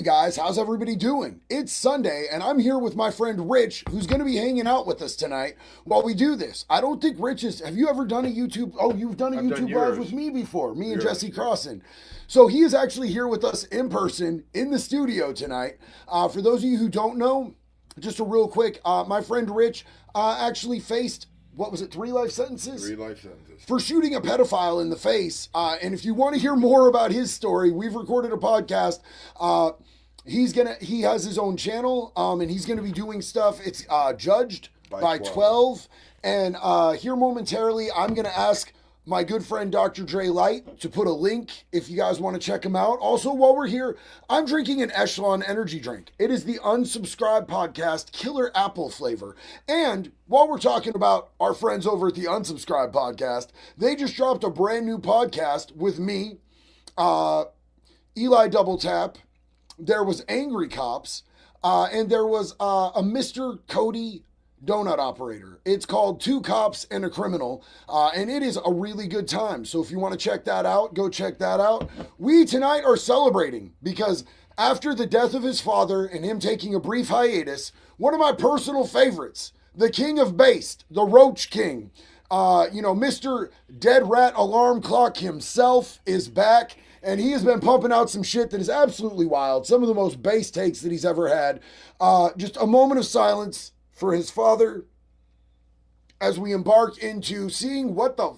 guys, how's everybody doing? It's Sunday and I'm here with my friend Rich, who's going to be hanging out with us tonight while we do this. I don't think Rich is, have you ever done a YouTube? Oh, you've done a YouTube live with me before, me and Jesse Crossan. So he is actually here with us in person in the studio tonight. For those of you who don't know, just a real quick, my friend Rich actually faced, what was it, 3 life sentences? 3 life sentences. For shooting a pedophile in the face. And if you want to hear more about his story, we've recorded a podcast. He has his own channel, and he's going to be doing stuff. It's judged by 12. And here momentarily, I'm going to ask my good friend Dr. Dre Light to put a link if you guys want to check him out. Also, while we're here, I'm drinking an Echelon energy drink. It is the Unsubscribed Podcast Killer Apple flavor. And while we're talking about our friends over at the Unsubscribed Podcast, they just dropped a brand new podcast with me, Eli Double Tap. There was Angry Cops, and there was a Mr. Cody donut operator. It's called Two Cops and a Criminal, and it is a really good time. So if you want to check that out, go check that out. We tonight are celebrating because after the death of his father and him taking a brief hiatus, one of my personal favorites, the King of Based, the Roach King, Mr. Dead Rat Alarm Clock himself is back. And he has been pumping out some shit that is absolutely wild. Some of the most base takes that he's ever had. Just a moment of silence for his father as we embark into seeing what the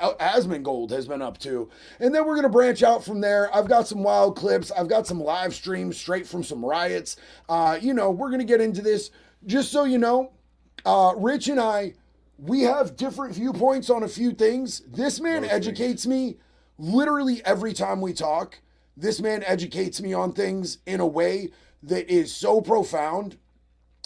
Asmongold has been up to. And then we're going to branch out from there. I've got some wild clips. I've got some live streams straight from some riots. We're going to get into this. Just so you know, Rich and I, we have different viewpoints on a few things. This man educates me literally every time we talk. This man educates me on things in a way that is so profound.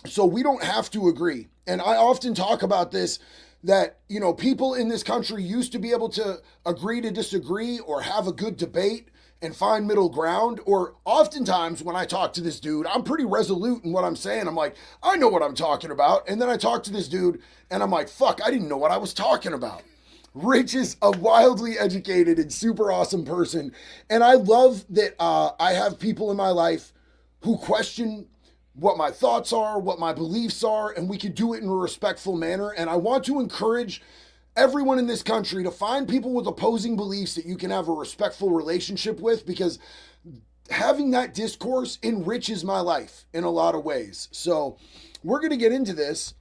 So we don't have to agree. And I often talk about this, that, people in this country used to be able to agree to disagree or have a good debate and find middle ground. Or oftentimes when I talk to this dude, I'm pretty resolute in what I'm saying. I'm like, I know what I'm talking about. And then I talk to this dude and I'm like, fuck, I didn't know what I was talking about. Rich is a wildly educated and super awesome person. And I love that I have people in my life who question what my thoughts are, what my beliefs are, and we can do it in a respectful manner. And I want to encourage everyone in this country to find people with opposing beliefs that you can have a respectful relationship with, because having that discourse enriches my life in a lot of ways. So we're going to get into this.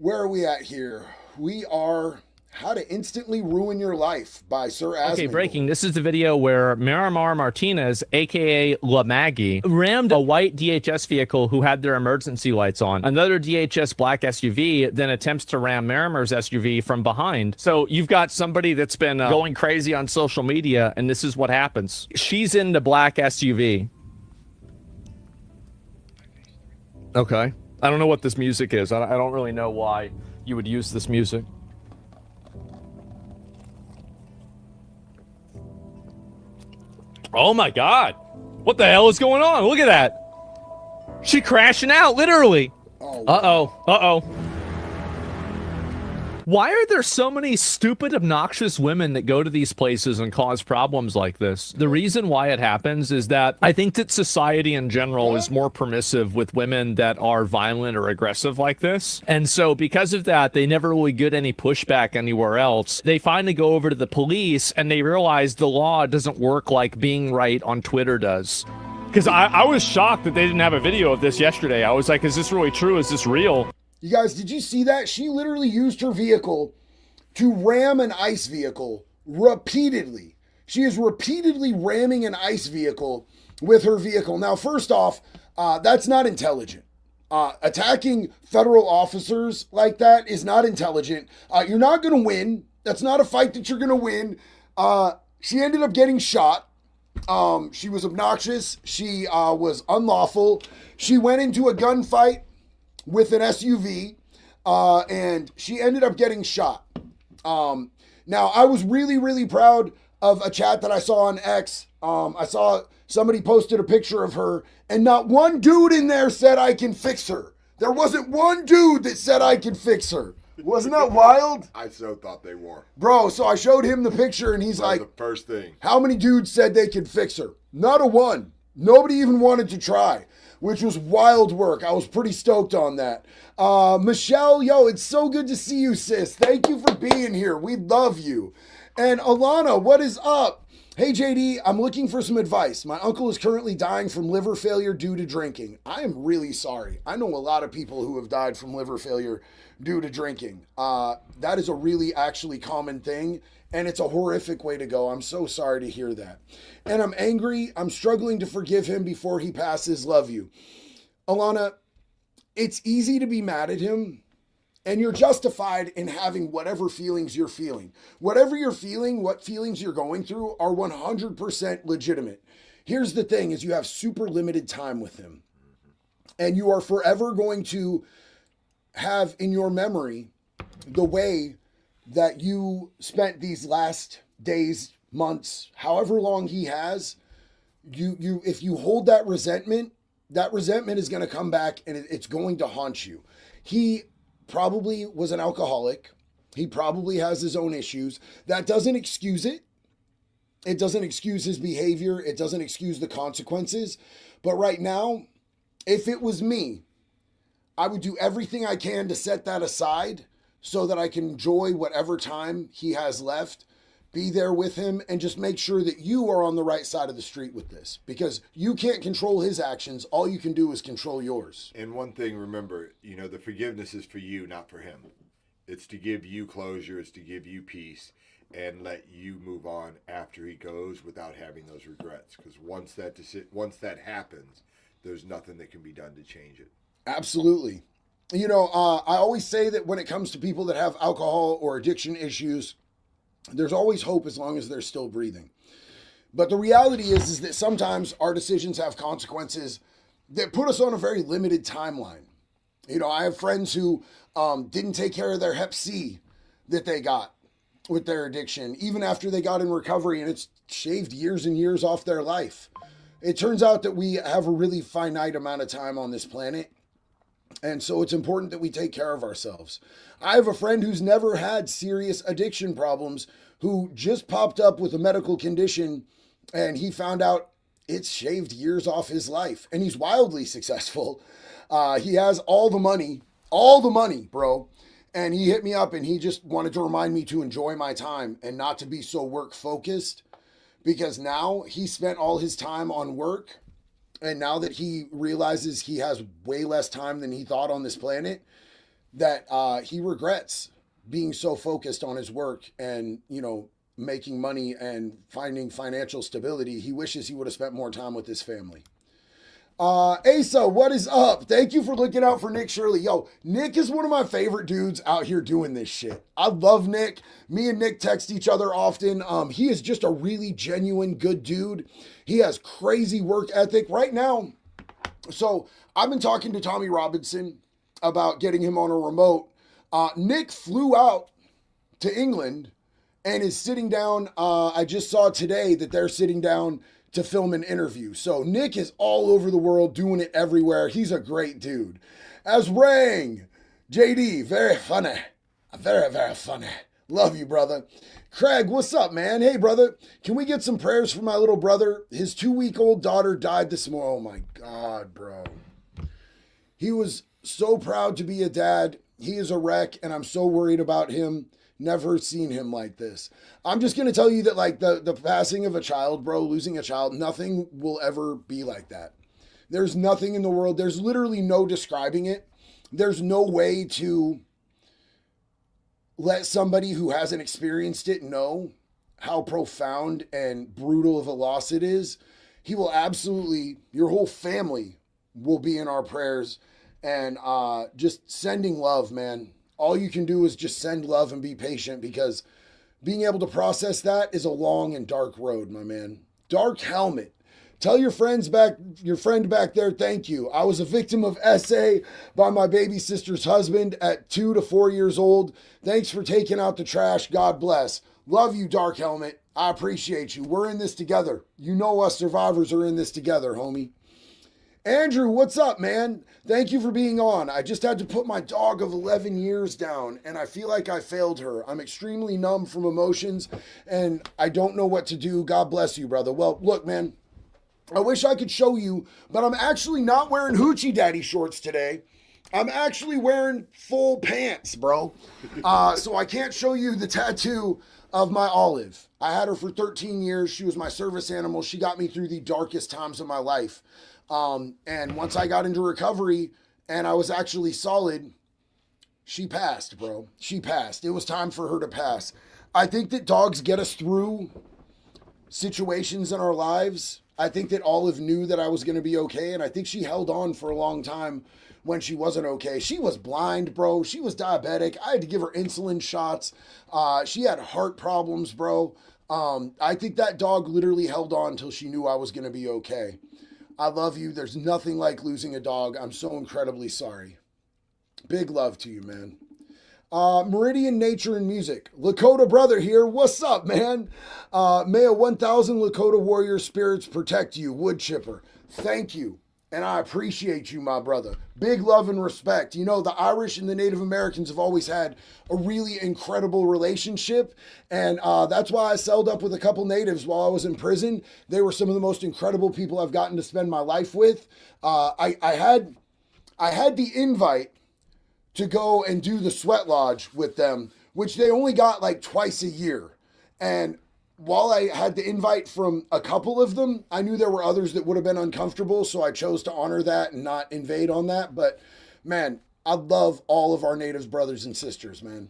Where are we at here? We are How to Instantly Ruin Your Life by Sir Asmongold. Okay, breaking. This is the video where Miramar Martinez, a.k.a. La Maggie, rammed a white DHS vehicle who had their emergency lights on. Another DHS black SUV then attempts to ram Miramar's SUV from behind. So you've got somebody that's been going crazy on social media, and this is what happens. She's in the black SUV. Okay. I don't know what this music is. I don't really know why you would use this music. Oh my God. What the hell is going on? Look at that. She crashing out, literally. Oh, uh-oh. Uh-oh. Why are there so many stupid, obnoxious women that go to these places and cause problems like this? The reason why it happens is that I think that society in general is more permissive with women that are violent or aggressive like this. And so because of that, they never really get any pushback anywhere else. They finally go over to the police and they realize the law doesn't work like being right on Twitter does. Because I was shocked that they didn't have a video of this yesterday. I was like, is this really true? Is this real? You guys, did you see that? She literally used her vehicle to ram an ICE vehicle repeatedly. She is repeatedly ramming an ICE vehicle with her vehicle. Now, first off, that's not intelligent. Attacking federal officers like that is not intelligent. You're not going to win. That's not a fight that you're going to win. She ended up getting shot. She was obnoxious. She was unlawful. She went into a gunfight with an SUV, and she ended up getting shot. Now, I was really, really proud of a chat that I saw on X. I saw somebody posted a picture of her, and not one dude in there said, I can fix her. There wasn't one dude that said, I can fix her. Wasn't that wild? I so thought they were. Bro, so I showed him the picture and he's That was like, the first thing. how many dudes said they could fix her? Not a one. Nobody even wanted to try, which was wild work. I was pretty stoked on that. Michelle, yo, it's so good to see you, sis. Thank you for being here. We love you. And Alana, what is up? Hey, JD, I'm looking for some advice. My uncle is currently dying from liver failure due to drinking. I am really sorry. I know a lot of people who have died from liver failure due to drinking. That is a really actually common thing, and it's a horrific way to go. I'm so sorry to hear that. And I'm angry. I'm struggling to forgive him before he passes. Love you. Alana, it's easy to be mad at him, and you're justified in having whatever feelings you're feeling. Whatever you're feeling, what feelings you're going through are 100% legitimate. Here's the thing is you have super limited time with him. And you are forever going to have in your memory the way that you spent these last days, months, however long he has. If you hold that resentment is going to come back and it's going to haunt you. He probably was an alcoholic. He probably has his own issues. That doesn't excuse it. It doesn't excuse his behavior. It doesn't excuse the consequences. But right now, if it was me, I would do everything I can to set that aside so that I can enjoy whatever time he has left, be there with him, and just make sure that you are on the right side of the street with this. Because you can't control his actions. All you can do is control yours. And one thing, remember, the forgiveness is for you, not for him. It's to give you closure. It's to give you peace and let you move on after he goes without having those regrets. Because once that happens, there's nothing that can be done to change it. Absolutely. I always say that when it comes to people that have alcohol or addiction issues, there's always hope as long as they're still breathing. But the reality is that sometimes our decisions have consequences that put us on a very limited timeline. I have friends who didn't take care of their Hep C that they got with their addiction, even after they got in recovery, and it's shaved years and years off their life. It turns out that we have a really finite amount of time on this planet. And so it's important that we take care of ourselves. I have a friend who's never had serious addiction problems who just popped up with a medical condition, and he found out it's shaved years off his life. And he's wildly successful. He has all the money, bro. And he hit me up and he just wanted to remind me to enjoy my time and not to be so work focused, because now he spent all his time on work. And now that he realizes he has way less time than he thought on this planet, that he regrets being so focused on his work and, making money and finding financial stability. He wishes he would have spent more time with his family. Asa, what is up? Thank you for looking out for Nick Shirley. Yo, Nick is one of my favorite dudes out here doing this shit. I love Nick. Me and Nick text each other often. He is just a really genuine good dude. He has crazy work ethic right now. So I've been talking to Tommy Robinson about getting him on a remote. Nick flew out to England and is sitting down. I just saw today that they're sitting down to film an interview. So Nick is all over the world, doing it everywhere. He's a great dude. As Rang, JD, very funny. Very, very funny. Love you, brother. Craig, what's up, man? Hey, brother, can we get some prayers for my little brother? His 2-week-old daughter died this morning. Oh, my God, bro. He was so proud to be a dad. He is a wreck, and I'm so worried about him. Never seen him like this. I'm just going to tell you that, like, the passing of a child, bro, losing a child, nothing will ever be like that. There's nothing in the world. There's literally no describing it. There's no way to let somebody who hasn't experienced it know how profound and brutal of a loss it is. He will absolutely, your whole family will be in our prayers, and just sending love, man. All you can do is just send love and be patient, because being able to process that is a long and dark road, my man. Dark Helmet. Tell your friend back there, thank you. I was a victim of SA by my baby sister's husband at 2 to 4 years old. Thanks for taking out the trash. God bless. Love you, Dark Helmet. I appreciate you. We're in this together. You know us survivors are in this together, homie. Andrew, what's up, man? Thank you for being on. I just had to put my dog of 11 years down, and I feel like I failed her. I'm extremely numb from emotions, and I don't know what to do. God bless you, brother. Well, look, man, I wish I could show you, but I'm actually not wearing Hoochie Daddy shorts today. I'm actually wearing full pants, bro. So I can't show you the tattoo of my Olive. I had her for 13 years. She was my service animal. She got me through the darkest times of my life. And once I got into recovery and I was actually solid, she passed, bro. She passed. It was time for her to pass. I think that dogs get us through situations in our lives. I think that Olive knew that I was going to be okay, and I think she held on for a long time when she wasn't okay. She was blind, bro. She was diabetic. I had to give her insulin shots. She had heart problems, bro. I think that dog literally held on until she knew I was going to be okay. I love you. There's nothing like losing a dog. I'm so incredibly sorry. Big love to you, man. Meridian Nature and Music. Lakota brother here. What's up, man? May a 1,000 Lakota warrior spirits protect you, wood chipper. Thank you. And I appreciate you, my brother. Big love and respect. You know, the Irish and the Native Americans have always had a really incredible relationship. And that's why I celled up with a couple natives while I was in prison. They were some of the most incredible people I've gotten to spend my life with. I had the invite to go and do the sweat lodge with them, which they only got like twice a year. And while I had the invite from a couple of them, I knew there were others that would have been uncomfortable, so I chose to honor that and not invade on that. But man, I love all of our natives brothers and sisters, man.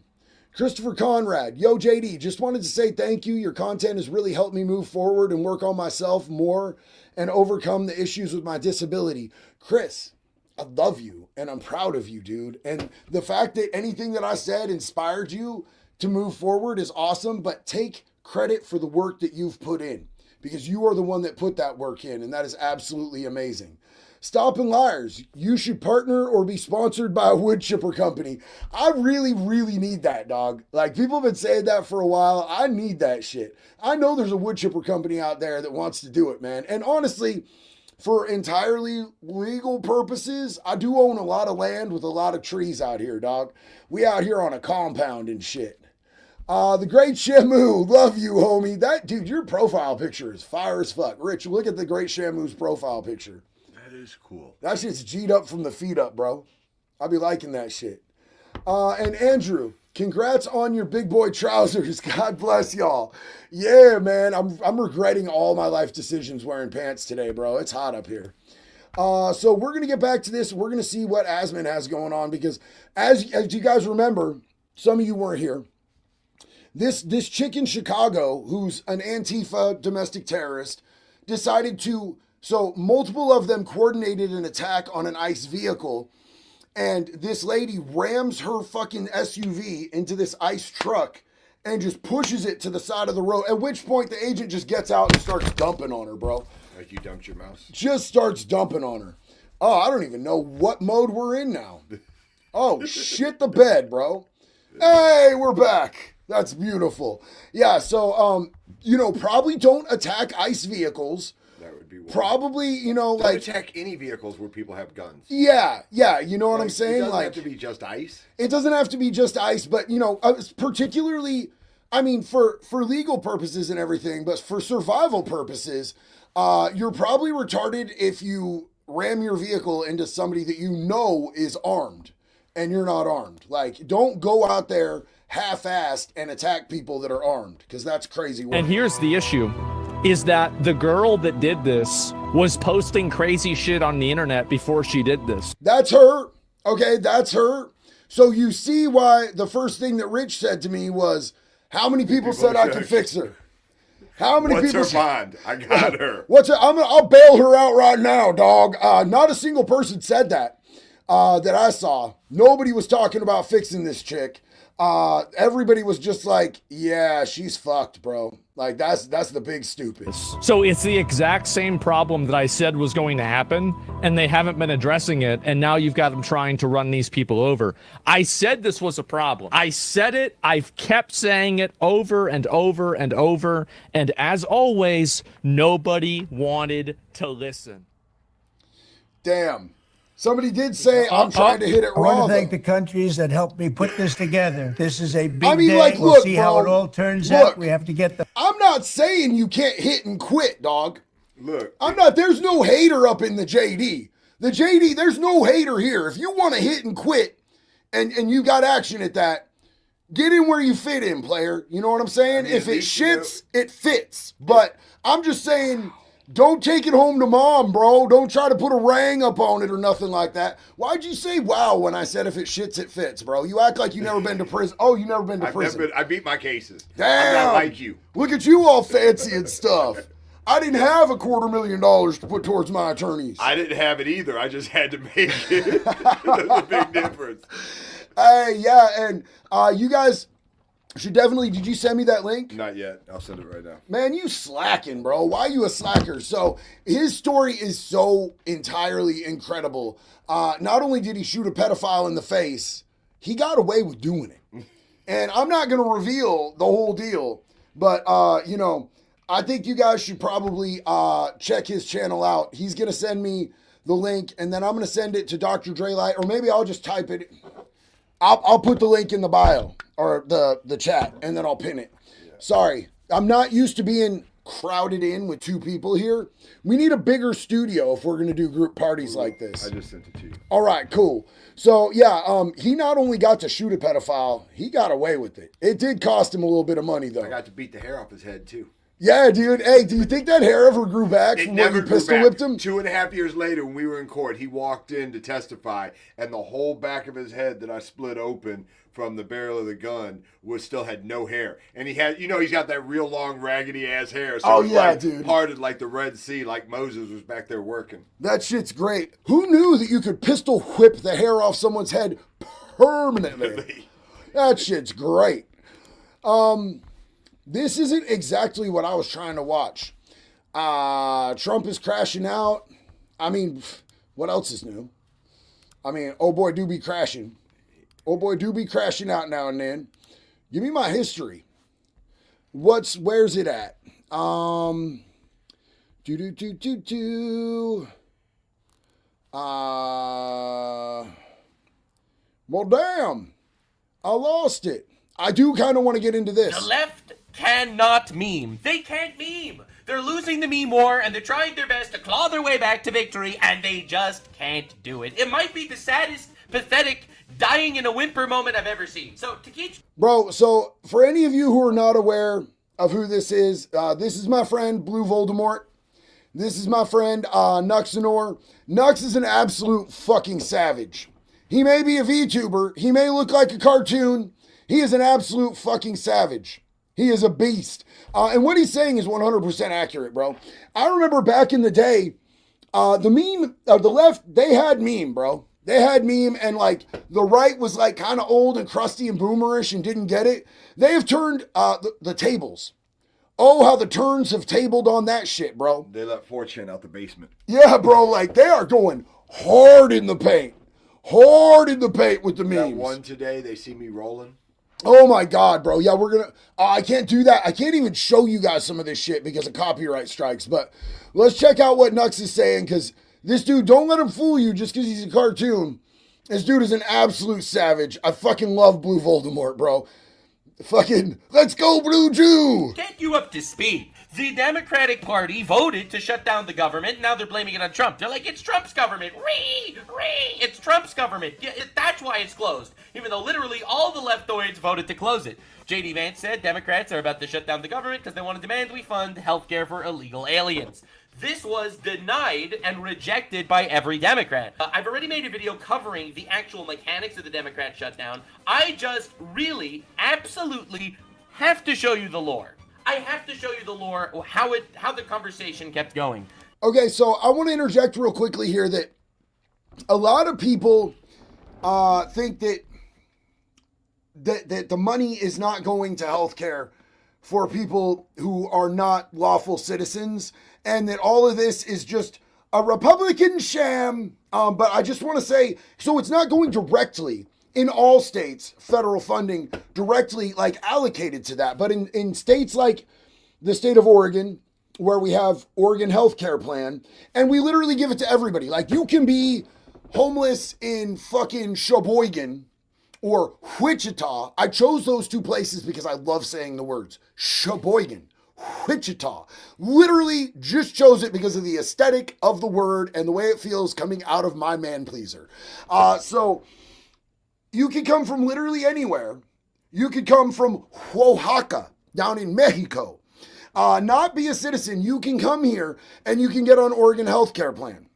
Christopher Conrad, yo JD, just wanted to say thank you. Your content has really helped me move forward and work on myself more and overcome the issues with my disability. Chris, I love you and I'm proud of you, dude. And the fact that anything that I said inspired you to move forward is awesome, but take credit for the work that you've put in because you are the one that put that work in, and that is absolutely amazing. Stopping Liars, you should partner or be sponsored by a wood chipper company. I really, really need that, dog. Like, people have been saying that for a while. I need that shit. I know there's a wood chipper company out there that wants to do it, man. And honestly, for entirely legal purposes, I do own a lot of land with a lot of trees out here, dog. We out here on a compound and shit. The Great Shamu, love you, homie. That dude, your profile picture is fire as fuck. Rich, look at the Great Shamu's profile picture. That is cool. That shit's G'd up from the feet up, bro. I'll be liking that shit. And Andrew, congrats on your big boy trousers. God bless y'all. Yeah, man. I'm regretting all my life decisions wearing pants today, bro. It's hot up here. So we're gonna get back to this. We're gonna see what Asmon has going on because as you guys remember, some of you weren't here. This chick in Chicago, who's an Antifa domestic terrorist, decided to, so multiple of them coordinated an attack on an ICE vehicle, and this lady rams her fucking SUV into this ICE truck and just pushes it to the side of the road, at which point the agent just gets out and starts dumping on her, bro. Like you dumped your mouse? Just starts dumping on her. Oh, I don't even know what mode we're in now. Oh, shit the bed, bro. Hey, we're back. That's beautiful. Yeah, so, probably don't attack ICE vehicles. That would be wild. Probably, Don't attack any vehicles where people have guns. Yeah, you know what I'm saying? It doesn't have to be just ICE. It doesn't have to be just ICE, but, particularly, I mean, for legal purposes and everything, but for survival purposes, you're probably retarded if you ram your vehicle into somebody that you know is armed and you're not armed. Like, don't go out there half-assed and attack people that are armed, because that's crazy work. And here's the issue, is that the girl that did this was posting crazy shit on the internet before she did this. That's her. Okay, that's her. So you see why the first thing that Rich said to me was, how many people said I could fix her? How many What's people her bond? I got her. I'll bail her out right now, dog. Not a single person said that I saw. Nobody was talking about fixing this chick. Everybody was just like, yeah, she's fucked, bro. Like, that's the big stupid. So it's the exact same problem that I said was going to happen, and they haven't been addressing it, and now you've got them trying to run these people over. I said this was a problem. I said it. I've kept saying it over and over and over, and as always, nobody wanted to listen. Damn. Somebody did say I'm trying to hit it I raw. want to thank though. the countries that helped me put this together. This is a big I mean, day. like, We'll look, see how bro. it all turns Look. out. We have to get the I'm not saying you can't hit and quit, dog. Look, I'm not. There's no hater up in the JD. The JD, there's no hater here. If you want to hit and quit and you got action at that, get in where you fit in, player. You know what I'm saying? I mean, if at it least you know- shits, it fits. But I'm just saying, don't take it home to mom, bro. Don't try to put a rang up on it or nothing like that. Why'd you say wow when I said if it shits, it fits, bro? You act like you never been to prison. Oh, you never been to prison. I beat my cases. Damn. I'm not like you. Look at you all fancy and stuff. I didn't have $250,000 to put towards my attorneys. I didn't have it either. I just had to make it. There's a big difference. Hey, yeah, and you guys should definitely, did you send me that link? Not yet. I'll send it right now. Man, you slacking, bro. Why are you a slacker? So his story is so entirely incredible. Not only did he shoot a pedophile in the face, he got away with doing it. And I'm not going to reveal the whole deal, but, you know, I think you guys should probably check his channel out. He's going to send me the link, and then I'm going to send it to Dr. Draylight, or maybe I'll just type it. I'll put the link in the bio or the chat, and then I'll pin it. Yeah. Sorry, I'm not used to being crowded in with two people here. We need a bigger studio if we're going to do group parties like this. I just sent it to you. All right, cool. So, yeah, he not only got to shoot a pedophile, he got away with it. It did cost him a little bit of money, though. I got to beat the hair off his head, too. Yeah, dude. Hey, do you think that hair ever grew back It from when never you grew pistol back. whipped him? 2.5 years later, when we were in court, he walked in to testify, and the whole back of his head that I split open from the barrel of the gun still had no hair. And he had, he's got that real long, raggedy ass hair. So Oh, it was yeah, like dude. parted like the Red Sea, like Moses was back there working. That shit's great. Who knew that you could pistol whip the hair off someone's head permanently? That shit's great. This isn't exactly what I was trying to watch. Trump is crashing out. I mean, what else is new? I mean, oh boy, do be crashing. Oh boy, do be crashing out now and then. Give me my history. Where's it at? Well, damn. I lost it. I do kind of want to get into this. The left cannot meme. They can't meme. They're losing the meme war, and they're trying their best to claw their way back to victory, and they just can't do it. It might be the saddest, pathetic, dying in a whimper moment I've ever seen. So, Takeech... Bro, so for any of you who are not aware of who this is my friend Blue Voldemort. This is my friend Nuxanor. Nux is an absolute fucking savage. He may be a VTuber. He may look like a cartoon. He is an absolute fucking savage. He is a beast. And what he's saying is 100% accurate, bro. I remember back in the day, the meme, the left, they had meme, bro. They had meme, and like the right was like kind of old and crusty and boomerish and didn't get it. They have turned the tables. Oh, how the turns have tabled on that shit, bro. They let 4chan out the basement. Yeah, bro, like they are going hard in the paint. Hard in the paint with the memes. That one today, they see me rolling. Oh my God, bro. Yeah, we're gonna, I can't do that. I can't even show you guys some of this shit because of copyright strikes, but let's check out what Nux is saying, because this dude, don't let him fool you just because he's a cartoon. This dude is an absolute savage. I fucking love Blue Voldemort, bro. Fucking, let's go, Blue Jew. Get you up to speed. The Democratic Party voted to shut down the government. Now they're blaming it on Trump. They're like, it's Trump's government. It's Trump's government. Yeah, that's why it's closed. Even though literally all the leftoids voted to close it. J.D. Vance said Democrats are about to shut down the government because they want to demand we fund healthcare for illegal aliens. This was denied and rejected by every Democrat. I've already made a video covering the actual mechanics of the Democrat shutdown. I just really, absolutely have to show you the lore. I have to show you the lore, how the conversation kept going. Okay, so I want to interject real quickly here that a lot of people think that the money is not going to healthcare for people who are not lawful citizens, and that all of this is just a Republican sham. But I just want to say, so it's not going directly in all states, federal funding directly like allocated to that. But in states like the state of Oregon, where we have Oregon healthcare plan, and we literally give it to everybody. Like, you can be homeless in fucking Sheboygan or Wichita. I chose those two places because I love saying the words Sheboygan, Wichita. Literally just chose it because of the aesthetic of the word and the way it feels coming out of my man pleaser. So you can come from literally anywhere. You could come from Oaxaca down in Mexico. Not be a citizen. You can come here and you can get on Oregon healthcare plan.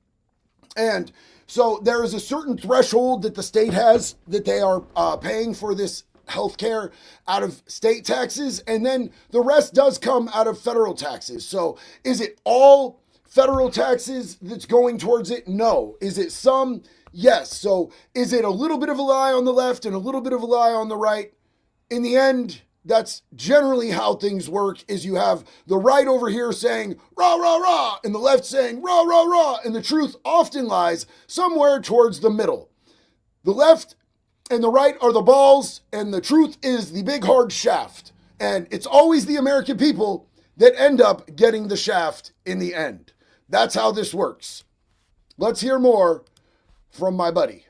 And so there is a certain threshold that the state has that they are paying for this health care out of state taxes, and then the rest does come out of federal taxes. So is it all federal taxes that's going towards it? No. Is it some? Yes. So is it a little bit of a lie on the left and a little bit of a lie on the right? In the end, that's generally how things work, is you have the right over here saying rah, rah, rah, and the left saying rah, rah, rah, and the truth often lies somewhere towards the middle. The left and the right are the balls, and the truth is the big hard shaft. And it's always the American people that end up getting the shaft in the end. That's how this works. Let's hear more from my buddy.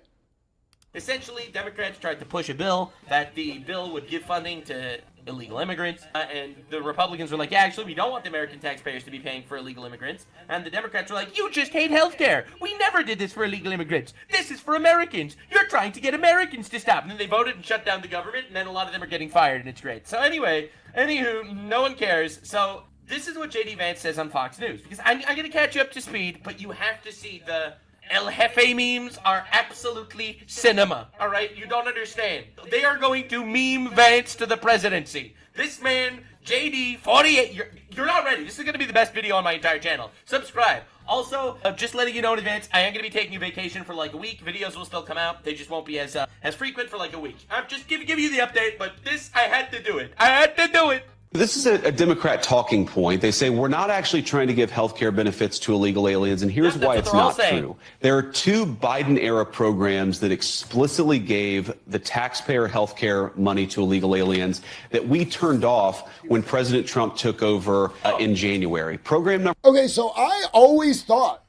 Essentially, Democrats tried to push a bill that the bill would give funding to illegal immigrants, and the Republicans were like, yeah, actually, we don't want the American taxpayers to be paying for illegal immigrants, and the Democrats were like, you just hate healthcare. We never did this for illegal immigrants. This is for Americans. You're trying to get Americans to stop. And then they voted and shut down the government, and then a lot of them are getting fired, and it's great. So anywho, no one cares. So this is what J.D. Vance says on Fox News, because I'm going to catch you up to speed, but you have to see the El Jefe memes are absolutely cinema, all right? You don't understand. They are going to meme Vance to the presidency. This man, JD, 48, you're not ready. This is going to be the best video on my entire channel. Subscribe. Also, just letting you know in advance, I am going to be taking a vacation for like a week. Videos will still come out. They just won't be as frequent for like a week. I'm just giving you the update, but this, I had to do it. I had to do it. This is a Democrat talking point. They say we're not actually trying to give health care benefits to illegal aliens, and here's why it's not true. There are two Biden-era programs that explicitly gave the taxpayer health care money to illegal aliens that we turned off when President Trump took over in January. Program number... Okay, so I always thought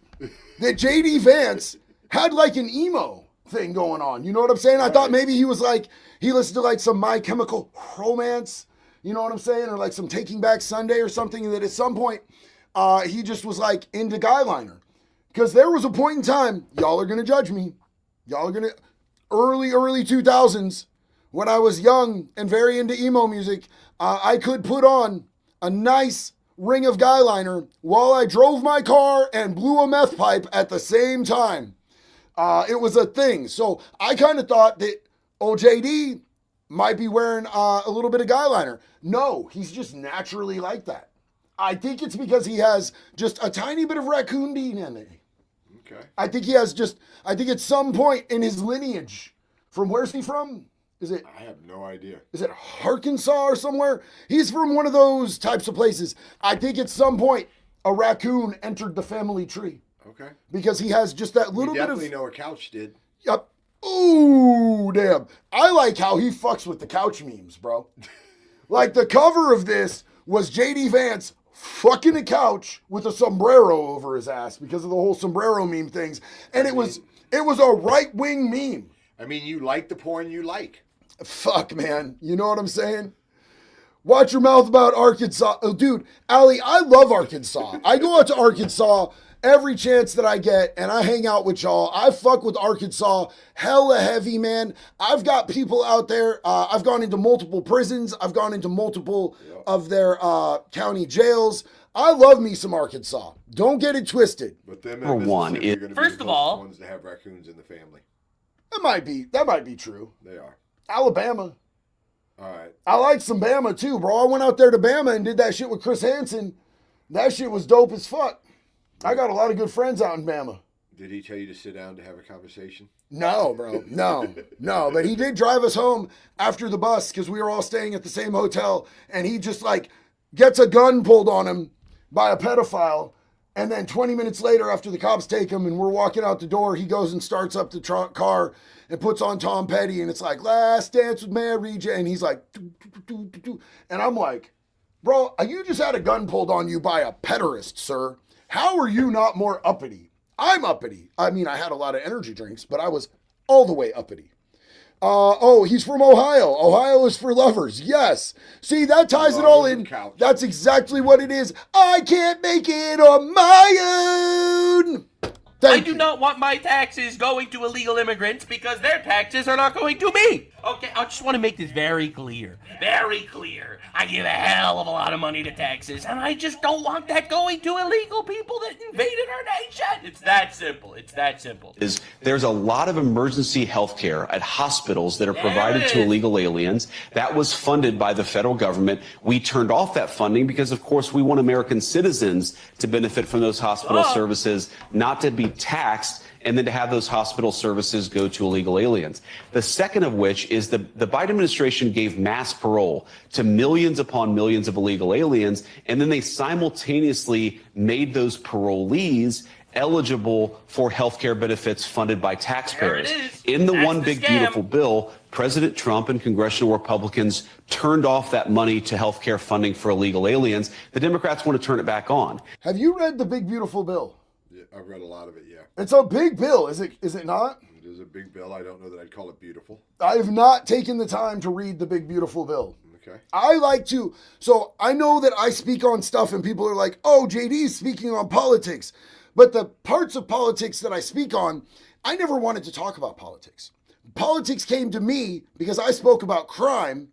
that J.D. Vance had like an emo thing going on. You know what I'm saying? I thought maybe he was like, he listened to like some My Chemical Romance, you know what I'm saying? Or like some Taking Back Sunday or something, that at some point he just was like into guyliner. Because there was a point in time, y'all are going to judge me. Y'all are going to, early 2000s, when I was young and very into emo music, I could put on a nice ring of guyliner while I drove my car and blew a meth pipe at the same time. It was a thing. So I kind of thought that OJD might be wearing a little bit of guyliner. No, he's just naturally like that. I think it's because he has just a tiny bit of raccoon DNA. Okay. I think he has just, I think at some point in his lineage, from where's he from? Is it? I have no idea. Is it Arkansas or somewhere? He's from one of those types of places. I think at some point a raccoon entered the family tree. Okay. Because he has just that little bit of. Definitely know a couch did. Yep. Ooh, damn. I like how he fucks with the couch memes, bro. Like the cover of this was JD Vance fucking a couch with a sombrero over his ass because of the whole sombrero meme things. And it was a right-wing meme. I mean, you like the porn you like. Fuck, man. You know what I'm saying? Watch your mouth about Arkansas. Oh, dude, Ali, I love Arkansas. I go out to Arkansas every chance that I get, and I hang out with y'all. I fuck with Arkansas hella heavy, man. I've got people out there. I've gone into multiple prisons. I've gone into multiple of their county jails. I love me some Arkansas. Don't get it twisted. But them For one, First of all, ones that have raccoons in the family. That might be true. They are. Alabama. All right. I like some Bama too, bro. I went out there to Bama and did that shit with Chris Hansen. That shit was dope as fuck. I got a lot of good friends out in Bama. Did he tell you to sit down to have a conversation? No, bro. No. But he did drive us home after the bus because we were all staying at the same hotel. And he just like gets a gun pulled on him by a pedophile. And then 20 minutes later, after the cops take him and we're walking out the door, he goes and starts up the car and puts on Tom Petty. And it's like, Last Dance with Mary J. And he's like, doo, doo, doo, doo, doo. And I'm like, Bro, you just had a gun pulled on you by a pederast, sir. How are you not more uppity? I'm uppity. I mean, I had a lot of energy drinks, but I was all the way uppity. Oh, he's from Ohio. Ohio is for lovers. Yes. See, that ties it all in. That's exactly what it is. I can't make it on my own. I do not want my taxes going to illegal immigrants because their taxes are not going to me. Okay, I just want to make this very clear. Very clear. I give a hell of a lot of money to taxes, and I just don't want that going to illegal people that invaded our nation. It's that simple. It's that simple. There's a lot of emergency health care at hospitals that are provided to illegal aliens. That was funded by the federal government. We turned off that funding because, of course, we want American citizens to benefit from those hospital services, not to be taxed and then to have those hospital services go to illegal aliens. The second of which is the Biden administration gave mass parole to millions upon millions of illegal aliens, and then they simultaneously made those parolees eligible for health care benefits funded by taxpayers. In the One Big Beautiful Bill, President Trump and congressional Republicans turned off that money to health care funding for illegal aliens. The Democrats want to turn it back on. Have you read the Big Beautiful Bill? Yeah, I've read a lot of it, yeah. It's a big bill, is it not? It is a big bill. I don't know that I'd call it beautiful. I have not taken the time to read the Big Beautiful Bill. Okay. I like to, so I know that I speak on stuff and people are like, oh, JD's speaking on politics. But the parts of politics that I speak on, I never wanted to talk about politics. Politics came to me because I spoke about crime,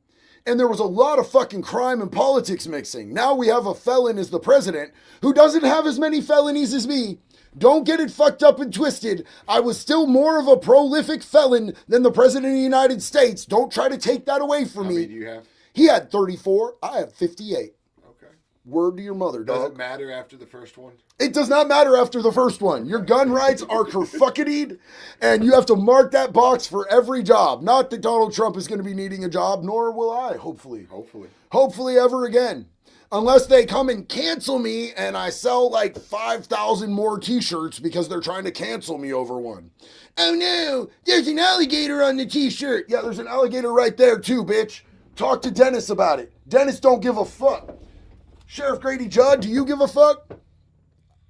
and there was a lot of fucking crime and politics mixing. Now we have a felon as the president who doesn't have as many felonies as me. Don't get it fucked up and twisted. I was still more of a prolific felon than the president of the United States. Don't try to take that away from me. How many do you have? He had 34. I have 58. Okay. Word to your mother, dog. Does it matter after the first one? It does not matter after the first one. Your gun rights are kerfucketied, and you have to mark that box for every job. Not that Donald Trump is going to be needing a job, nor will I, hopefully. Hopefully ever again. Unless they come and cancel me and I sell like 5,000 more t-shirts because they're trying to cancel me over one. Oh no, there's an alligator on the t-shirt. Yeah, there's an alligator right there too, bitch. Talk to Dennis about it. Dennis don't give a fuck. Sheriff Grady Judd, do you give a fuck?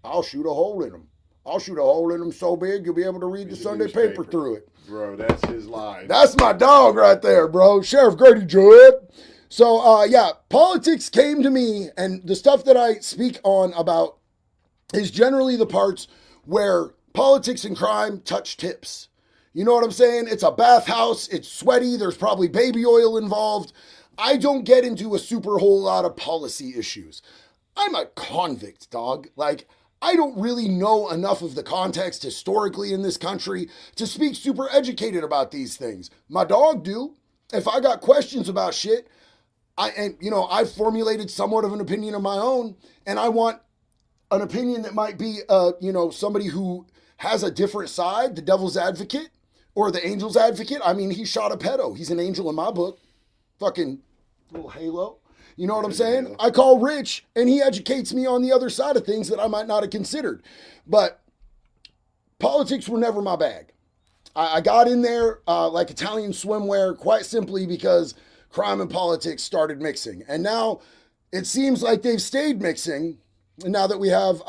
I'll shoot a hole in him. I'll shoot a hole in him so big you'll be able to read the Sunday paper through it. Bro, that's his line. That's my dog right there, bro. Sheriff Grady Judd. So, yeah, politics came to me, and the stuff that I speak on about is generally the parts where politics and crime touch tips. You know what I'm saying? It's a bathhouse. It's sweaty. There's probably baby oil involved. I don't get into a super whole lot of policy issues. I'm a convict, dog. Like, I don't really know enough of the context historically in this country to speak super educated about these things. My dog do. If I got questions about shit, I've formulated somewhat of an opinion of my own, and I want an opinion that might be, somebody who has a different side, the devil's advocate or the angel's advocate. I mean, he shot a pedo. He's an angel in my book. Fucking little halo. You know what I'm saying? I call Rich, and he educates me on the other side of things that I might not have considered. But politics were never my bag. I got in there like Italian swimwear quite simply because crime and politics started mixing. And now it seems like they've stayed mixing now that we have,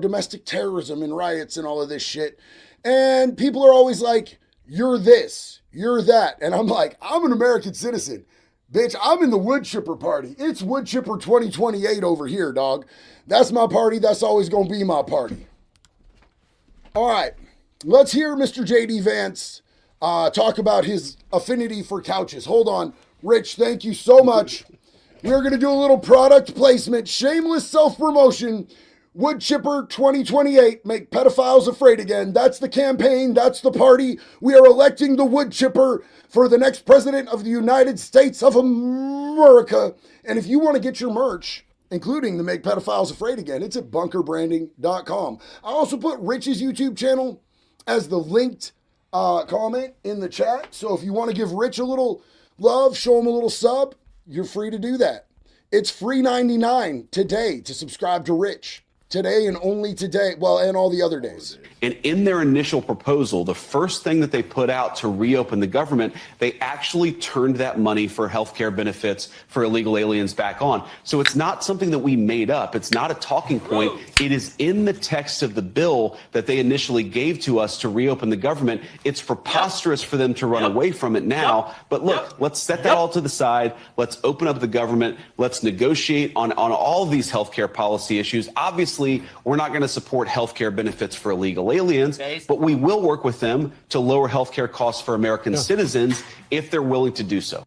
domestic terrorism and riots and all of this shit. And people are always like, you're this, you're that. And I'm like, I'm an American citizen. Bitch, I'm in the wood chipper party. It's wood chipper 2028 over here, dog. That's my party. That's always going to be my party. All right. Let's hear Mr. J.D. Vance talk about his affinity for couches. Hold on. Rich, thank you so much. We're going to do a little product placement, shameless self-promotion. Wood Chipper 2028, make pedophiles afraid again. That's the campaign. That's the party. We are electing the Wood Chipper for the next president of the United States of America. And if you want to get your merch, including the Make Pedophiles Afraid Again, it's at bunkerbranding.com. I also put Rich's YouTube channel as the linked comment in the chat. So if you want to give Rich a little love, show him a little sub, you're free to do that. It's free $99 today to subscribe to Rich. today and only today. Well, and all the other days. And in their initial proposal, the first thing that they put out to reopen the government, they actually turned that money for healthcare benefits for illegal aliens back on. So it's not something that we made up. It's not a talking point. It is in the text of the bill that they initially gave to us to reopen the government. It's preposterous for them to run away from it now. But look, let's set that all to the side. Let's open up the government. Let's negotiate on all of these healthcare policy issues. Obviously, we're not going to support healthcare benefits for illegal aliens, but we will work with them to lower healthcare costs for American citizens if they're willing to do so.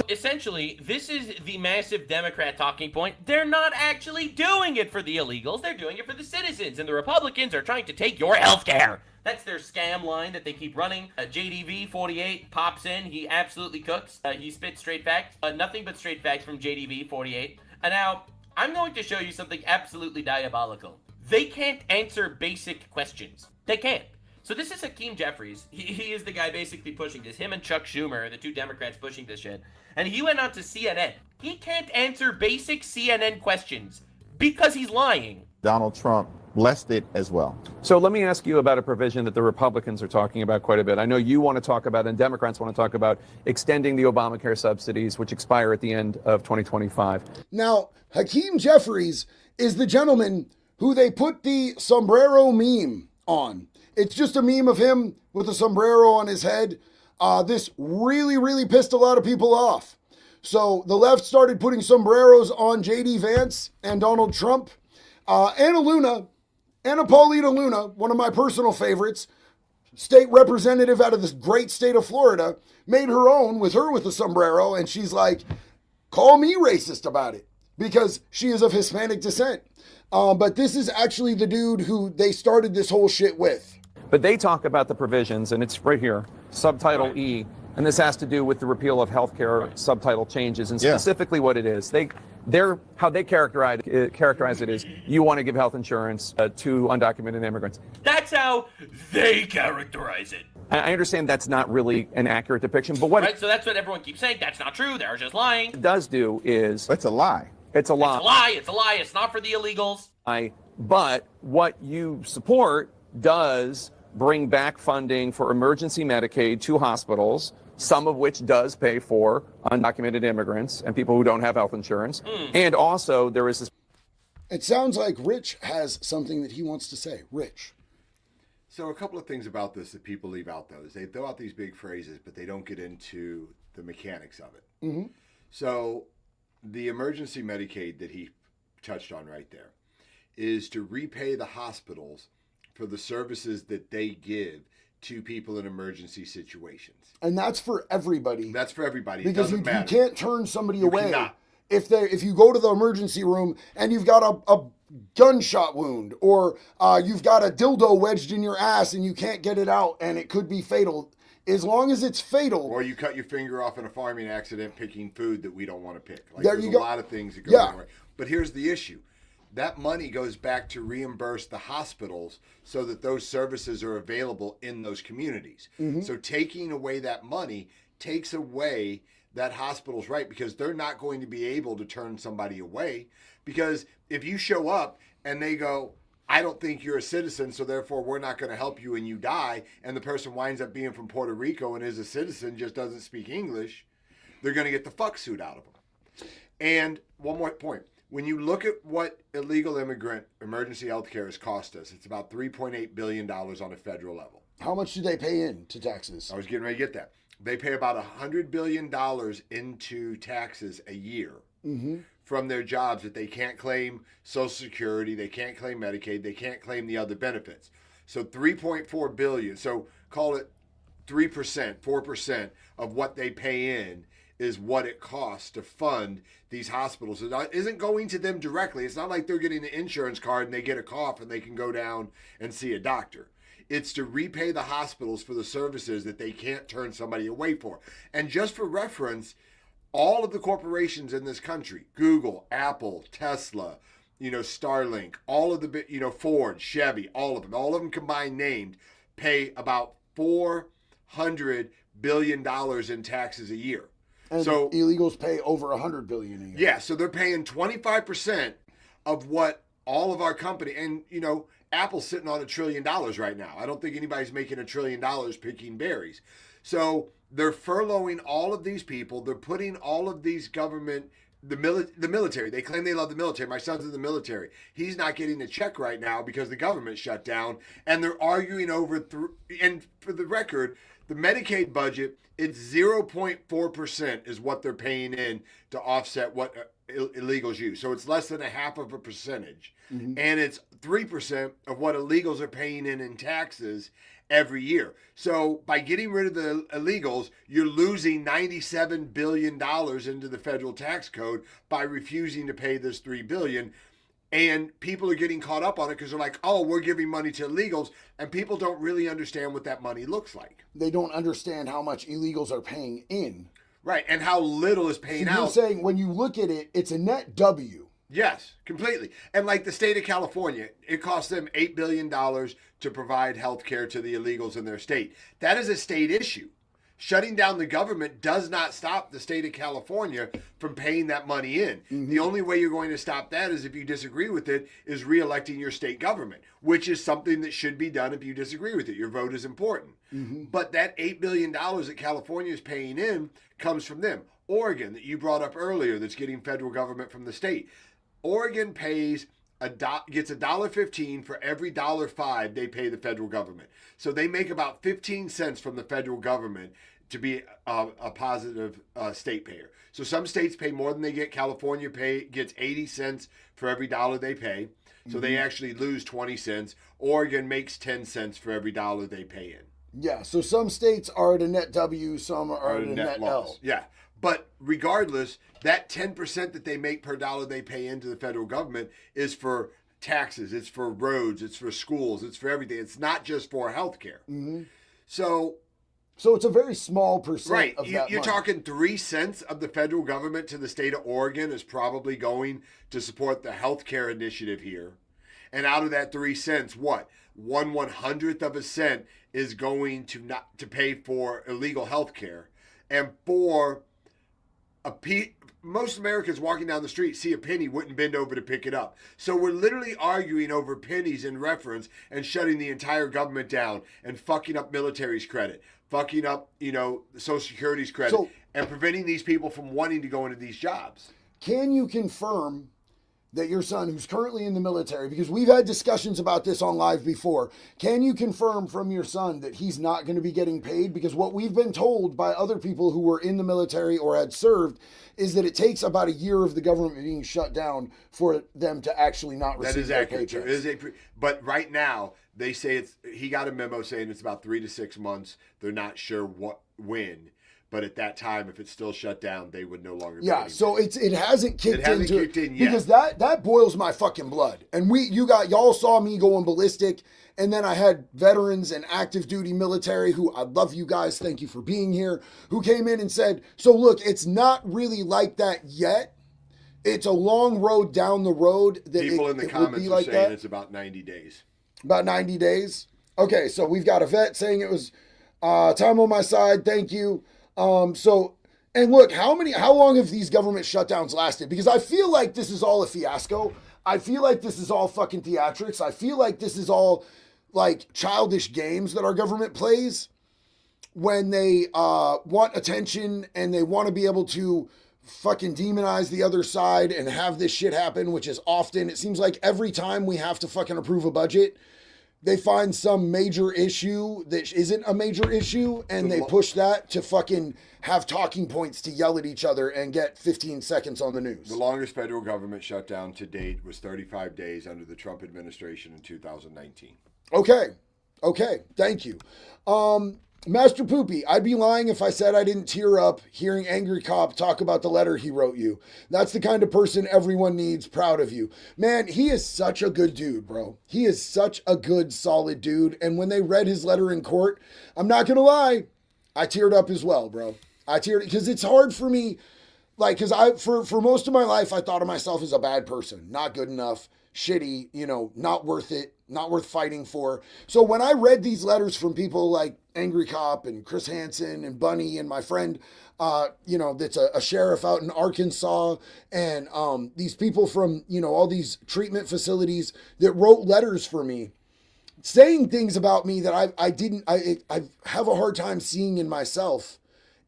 Essentially, this is the massive Democrat talking point. They're not actually doing it for the illegals. They're doing it for the citizens. And the Republicans are trying to take your health care. That's their scam line that they keep running. JDV 48 pops in. He absolutely cooks. He spits straight facts. Nothing but straight facts from JDV 48. And now, I'm going to show you something absolutely diabolical. They can't answer basic questions. They can't. So this is Hakeem Jeffries. He is the guy basically pushing this. Him and Chuck Schumer are the two Democrats pushing this shit. And he went on to CNN. He can't answer basic CNN questions because he's lying. Donald Trump blessed it as well. So let me ask you about a provision that the Republicans are talking about quite a bit. I know you want to talk about, and Democrats want to talk about, extending the Obamacare subsidies, which expire at the end of 2025. Now, Hakeem Jeffries is the gentleman who they put the sombrero meme on. It's just a meme of him with a sombrero on his head. This really pissed a lot of people off. So the left started putting sombreros on J.D. Vance and Donald Trump. Anna Paulina Luna, one of my personal favorites, state representative out of this great state of Florida, made her own with a sombrero, and she's like, call me racist about it, because she is of Hispanic descent. But this is actually the dude who they started this whole shit with. But they talk about the provisions, and it's right here, subtitle E, and this has to do with the repeal of healthcare subtitle changes, and specifically what it is. How they characterize it is, you want to give health insurance to undocumented immigrants. That's how they characterize it. I understand that's not really an accurate depiction, but what so that's what everyone keeps saying. That's not true. They're just lying. it does do is... It's a lie. It's a lie. It's a lie. It's not for the illegals. But what you support does bring back funding for emergency Medicaid to hospitals, some of which does pay for undocumented immigrants and people who don't have health insurance. And also there is this... It sounds like Rich has something that he wants to say. Rich. So a couple of things about this that people leave out, though, is they throw out these big phrases, but they don't get into the mechanics of it. Mm-hmm. So the emergency Medicaid that he touched on right there is to repay the hospitals for the services that they give to people in emergency situations. And that's for everybody. That's for everybody. Because you can't turn somebody You away. cannot. If you go to the emergency room and you've got a gunshot wound, or you've got a dildo wedged in your ass and you can't get it out and it could be fatal, as long as it's fatal. Or you cut your finger off in a farming accident picking food that we don't want to pick. Like, there there's you a go. lot of things that go that way. But here's the issue. That money goes back to reimburse the hospitals so that those services are available in those communities. Mm-hmm. So taking away that money takes away that hospital's right, because they're not going to be able to turn somebody away. Because if you show up and they go, I don't think you're a citizen, so therefore we're not going to help you, and you die, and the person winds up being from Puerto Rico and is a citizen, just doesn't speak English, they're going to get the fuck suit out of them. And one more point. When you look at what illegal immigrant emergency health care has cost us, it's about $3.8 billion on a federal level. How much do they pay in to taxes? I was getting ready to get that. They pay about $100 billion into taxes a year from their jobs that they can't claim Social Security, they can't claim Medicaid, they can't claim the other benefits. So $3.4 billion, so call it 3%, 4% of what they pay in is what it costs to fund these hospitals. It isn't going to them directly. It's not like they're getting an insurance card and they get a cough and they can go down and see a doctor. It's to repay the hospitals for the services that they can't turn somebody away for. And just for reference, all of the corporations in this country, Google, Apple, Tesla, Starlink, all of the, Ford, Chevy, all of them combined named, pay about $400 billion in taxes a year. And so illegals pay over $100 billion a year. Yeah, so they're paying 25% of what all of our company, and Apple's sitting on $1 trillion right now. I don't think anybody's making $1 trillion picking berries. So they're furloughing all of these people. They're putting all of these government, the military. They claim they love the military. My son's in the military. He's not getting a check right now because the government shut down, and they're arguing over. And for the record, the Medicaid budget, it's 0.4% is what they're paying in to offset what illegals use. So it's less than 0.5%. And it's 3% of what illegals are paying in taxes every year. So by getting rid of the illegals, you're losing $97 billion into the federal tax code by refusing to pay this $3 billion. And people are getting caught up on it because they're like, oh, we're giving money to illegals. And people don't really understand what that money looks like. They don't understand how much illegals are paying in. Right. And how little is paying out. You're saying when you look at it, it's a net W. Yes, completely. And like the state of California, it costs them $8 billion to provide health care to the illegals in their state. That is a state issue. Shutting down the government does not stop the state of California from paying that money in. The only way you're going to stop that is if you disagree with it, is reelecting your state government, which is something that should be done if you disagree with it. Your vote is important. But that $8 billion that California is paying in comes from them. Oregon, that you brought up earlier, that's getting federal government from the state. Oregon pays gets $1.15 for every $1.05 they pay the federal government. So they make about 15 cents from the federal government to be a positive state payer. So some states pay more than they get. California gets 80 cents for every dollar they pay. So they actually lose 20 cents. Oregon makes 10 cents for every dollar they pay in. Yeah, so some states are at a net W, some are at a net loss. L. Yeah. But regardless, that 10% that they make per dollar they pay into the federal government is for taxes, it's for roads, it's for schools, it's for everything. It's not just for health care. So it's a very small percent right, of that you're money. talking 3 cents of the federal government to the state of Oregon is probably going to support the health care initiative here. And out of that 3 cents, what? 1/100th of a cent is going to pay for illegal health care. And for most Americans walking down the street see a penny, wouldn't bend over to pick it up. So we're literally arguing over pennies in reference and shutting the entire government down and fucking up military's credit, fucking up, Social Security's credit, and preventing these people from wanting to go into these jobs. Can you confirm that your son, who's currently in the military, because we've had discussions about this on live before, can you confirm from your son that he's not going to be getting paid? Because what we've been told by other people who were in the military or had served is that it takes about a year of the government being shut down for them to actually not receive their paychecks. But right now, they say he got a memo saying it's about 3 to 6 months. They're not sure when. But at that time, if it's still shut down, they would no longer be Yeah, so it hasn't kicked in yet. Because that boils my fucking blood. And y'all saw me going ballistic, and then I had veterans and active duty military who, I love you guys, thank you for being here, who came in and said, so look, it's not really like that yet. It's a long road down the road that people in the comments are saying it's about 90 days. About 90 days? Okay, so we've got a vet saying it was time on my side, thank you. And look, how long have these government shutdowns lasted? Because I feel like this is all a fiasco. I feel like this is all fucking theatrics. I feel like this is all like childish games that our government plays when they want attention and they want to be able to fucking demonize the other side and have this shit happen, which is often, it seems like every time we have to fucking approve a budget, they find some major issue that isn't a major issue, and they push that to fucking have talking points to yell at each other and get 15 seconds on the news. The longest federal government shutdown to date was 35 days under the Trump administration in 2019. Okay. Thank you. Master Poopy, I'd be lying if I said I didn't tear up hearing Angry Cop talk about the letter he wrote you. That's the kind of person everyone needs. Proud of you. Man, he is such a good dude, bro. He is such a good, solid dude. And when they read his letter in court, I'm not going to lie, I teared up as well, bro. I teared because it's hard for me. Like, because for most of my life, I thought of myself as a bad person, not good enough, shitty, not worth it, not worth fighting for. So when I read these letters from people like Angry Cop and Chris Hansen and Bunny and my friend that's a sheriff out in Arkansas, and these people from, all these treatment facilities that wrote letters for me saying things about me that I have a hard time seeing in myself.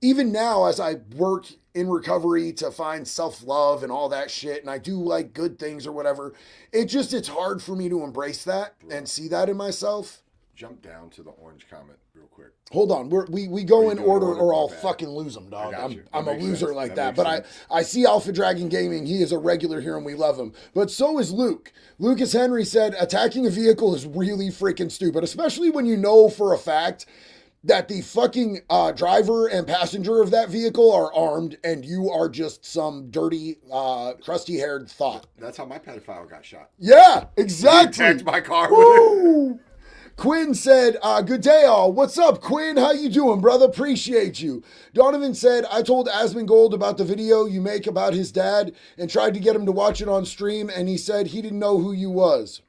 Even now, as I work in recovery to find self-love and all that shit, and I do like good things or whatever, it's hard for me to embrace that and see that in myself. Jump down to the orange comment real quick. Hold on, we go in order or I'll bad. fucking lose them, dog. I'm a makes loser sense. like That that. makes But I see Alpha Dragon Gaming. He is a regular here and we love him. But so is Luke. Lucas Henry said attacking a vehicle is really freaking stupid, especially when you know for a fact that the fucking driver and passenger of that vehicle are armed and you are just some dirty, crusty-haired thought. That's how my pedophile got shot. Yeah, exactly. He attacked my car with it. Woo! Quinn said, good day all. What's up, Quinn? How you doing, brother? Appreciate you. Donovan said, I told Asmongold about the video you make about his dad and tried to get him to watch it on stream, and he said he didn't know who you was.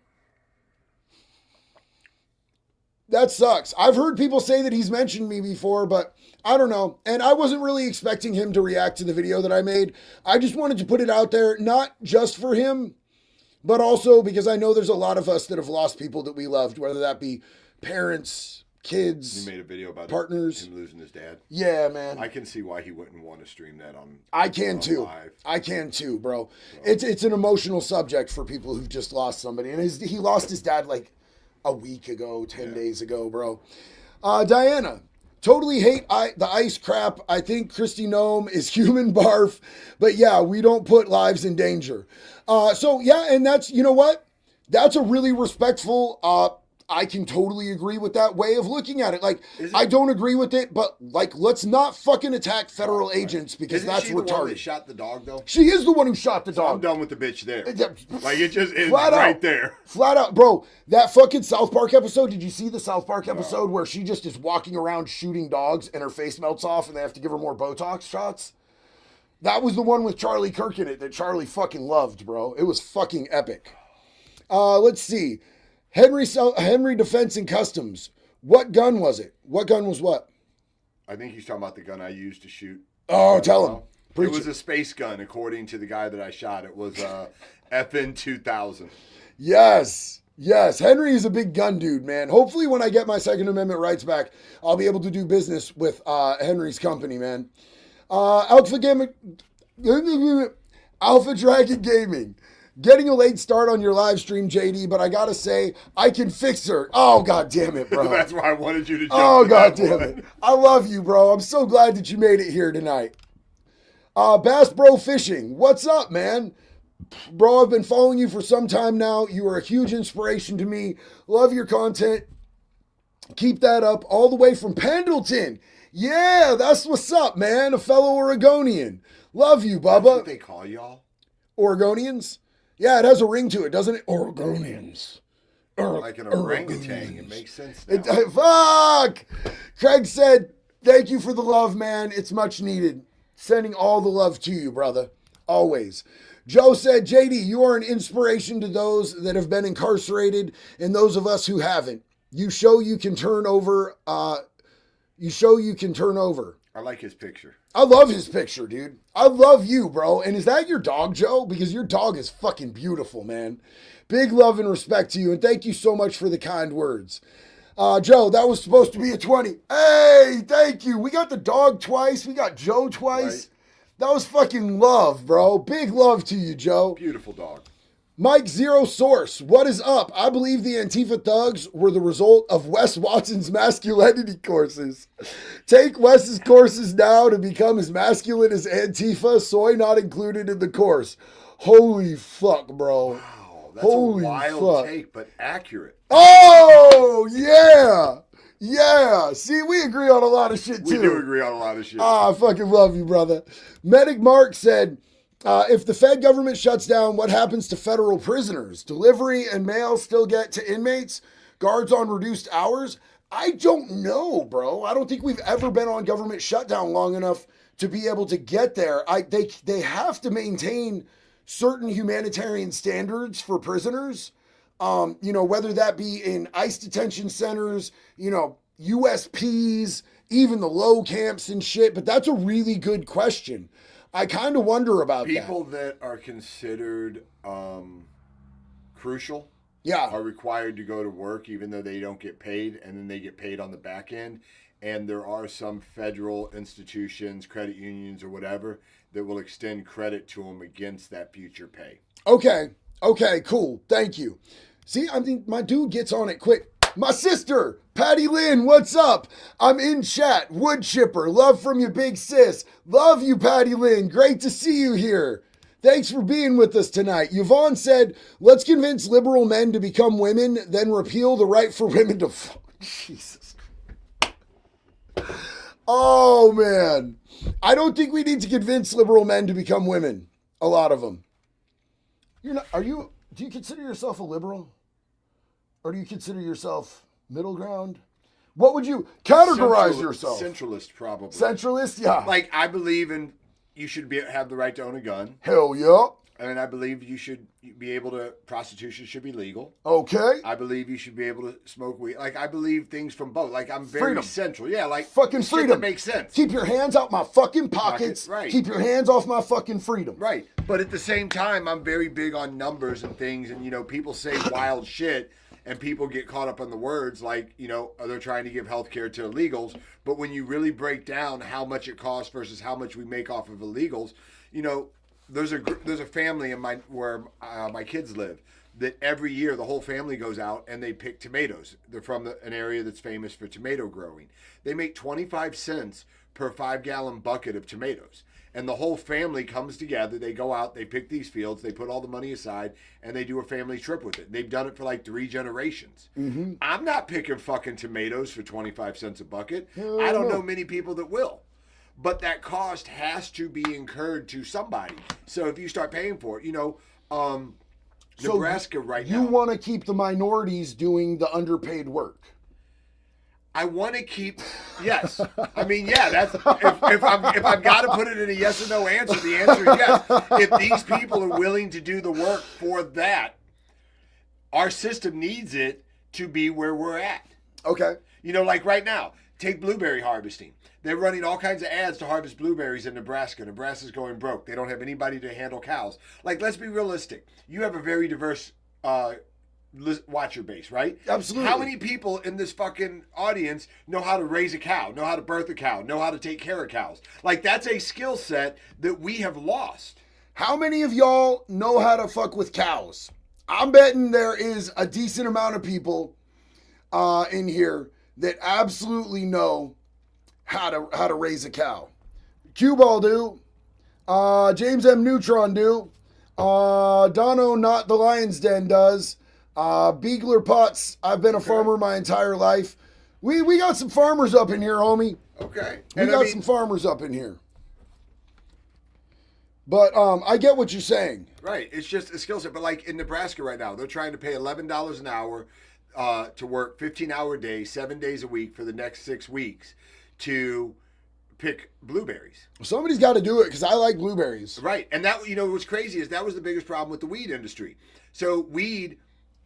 That sucks. I've heard people say that he's mentioned me before, but I don't know. And I wasn't really expecting him to react to the video that I made. I just wanted to put it out there, not just for him, but also because I know there's a lot of us that have lost people that we loved, whether that be parents, kids, You made a video about partners. him losing his dad. Yeah, man. I can see why he wouldn't want to stream that on. I can on too. live. I can too, bro. It's an emotional subject for people who've just lost somebody. And he lost his dad like a week ago, 10 days ago, bro. Diana, totally hate the ice crap. I think Christy Gnome is human barf. But yeah, we don't put lives in danger. So yeah, and that's, you know what? That's a really respectful, I can totally agree with that way of looking at it. Like, I don't agree with it, but like, let's not fucking attack federal agents because Isn't that's she the one retarded. that shot the dog though? She is the one who shot the I'm dog. done with the bitch there. Yeah. Like it just is Flat right out. there. Flat out, bro. That fucking South Park episode. Did you see the South Park episode where she just is walking around shooting dogs and her face melts off and they have to give her more Botox shots? That was the one with Charlie Kirk in it that Charlie fucking loved, bro. It was fucking epic. Let's see. Henry Defense and Customs. What gun was it? What gun was what? I think he's talking about the gun I used to shoot. Oh, tell him. It was a space gun, according to the guy that I shot. It was a FN 2000. Yes. Yes. Henry is a big gun dude, man. Hopefully when I get my Second Amendment rights back, I'll be able to do business with Henry's company, man. Alpha Dragon Gaming. Getting a late start on your live stream, JD, but I gotta say, I can fix her. Oh, god damn it, bro. That's why I wanted you to jump. Oh, to god that damn one. it. I love you, bro. I'm so glad that you made it here tonight. Bass Bro Fishing. What's up, man? Bro, I've been following you for some time now. You are a huge inspiration to me. Love your content. Keep that up all the way from Pendleton. Yeah, that's what's up, man. A fellow Oregonian. Love you, That's Bubba. what they call y'all? Oregonians? Yeah, it has a ring to it, doesn't it? Oregonians. Like an orangutan. It makes sense now. Fuck! Craig said, thank you for the love, man. It's much needed. Sending all the love to you, brother. Always. Joe said, JD, you are an inspiration to those that have been incarcerated and those of us who haven't. You show you can turn over. I like his picture. I love his picture, dude. I love you, bro. And is that your dog, Joe? Because your dog is fucking beautiful, man. Big love and respect to you. And thank you so much for the kind words. Joe, that was supposed to be a 20. Hey, thank you. We got the dog twice. We got Joe twice. Right. That was fucking love, bro. Big love to you, Joe. Beautiful dog. Mike Zero Source, what is up? I believe the Antifa thugs were the result of Wes Watson's masculinity courses. Take Wes's courses now to become as masculine as Antifa, soy not included in the course. Holy fuck, bro. Wow, that's Holy a wild fuck. take, but accurate. Oh, yeah. Yeah. See, we agree on a lot of shit, too. We do agree on a lot of shit. I fucking love you, brother. Medic Mark said, if the Fed government shuts down, what happens to federal prisoners? Delivery and mail still get to inmates? Guards on reduced hours? I don't know, bro. I don't think we've ever been on government shutdown long enough to be able to get there. They have to maintain certain humanitarian standards for prisoners. Whether that be in ICE detention centers, USPs, even the low camps and shit. But that's a really good question. I kind of wonder about People that are considered crucial Yeah. are required to go to work even though they don't get paid, and then they get paid on the back end. And there are some federal institutions, credit unions or whatever, that will extend credit to them against that future pay. Okay. Okay, cool. Thank you. See, I mean, my dude gets on it quick. My sister, Patty Lynn, what's up? I'm in chat. Wood chipper. Love from you, big sis. Love you, Patty Lynn. Great to see you here. Thanks for being with us tonight. Yvonne said, let's convince liberal men to become women, then repeal the right for women to Jesus. Oh, man. I don't think we need to convince liberal men to become women. A lot of them. You're not, do you consider yourself a liberal? Or do you consider yourself middle ground? What would you categorize yourself? Centralist, probably. Centralist, yeah. Like, I believe in you should have the right to own a gun. Hell yeah. And I believe you should be able to, prostitution should be legal. Okay. I believe you should be able to smoke weed. Like, I believe things from both. Like, I'm very Freedom. central. Yeah, like, fucking shit freedom. that makes sense. Keep your hands out my fucking pockets. Right. Keep your hands off my fucking freedom. Right. But at the same time, I'm very big on numbers and things. And, people say wild shit. And people get caught up on the words like, they're trying to give health care to illegals. But when you really break down how much it costs versus how much we make off of illegals, there's a family where my kids live that every year the whole family goes out and they pick tomatoes. They're from an area that's famous for tomato growing. They make 25 cents per 5-gallon bucket of tomatoes. And the whole family comes together. They go out, they pick these fields, they put all the money aside, and they do a family trip with it. They've done it for like 3 generations. Mm-hmm. I'm not picking fucking tomatoes for 25 cents a bucket. I don't know many people that will. But that cost has to be incurred to somebody. So if you start paying for it, Nebraska right now. You want to keep the minorities doing the underpaid work. I want to keep, yes. I mean, yeah, that's, if I've got to put it in a yes or no answer, the answer is yes. If these people are willing to do the work for that, our system needs it to be where we're at. Okay. Like right now, take blueberry harvesting. They're running all kinds of ads to harvest blueberries in Nebraska. Nebraska's going broke. They don't have anybody to handle cows. Like, let's be realistic. You have a very diverse watcher base, right? Absolutely. How many people in this fucking audience know how to raise a cow, know how to birth a cow, know how to take care of cows? Like, that's a skill set that we have lost. How many of y'all know how to fuck with cows? I'm betting there is a decent amount of people in here that absolutely know how to raise a cow. Cue Ball do. James M. Neutron do. Dono Not the Lion's Den does. Beagler Potts, I've been a farmer my entire life. We got some farmers up in here, homie. Okay. We got some farmers up in here. But I get what you're saying. Right. It's just a skill set. But like in Nebraska right now, they're trying to pay $11 an hour to work 15-hour days, 7 days a week for the next 6 weeks to pick blueberries. Somebody's got to do it because I like blueberries. Right. And that, what's crazy is that was the biggest problem with the weed industry. So weed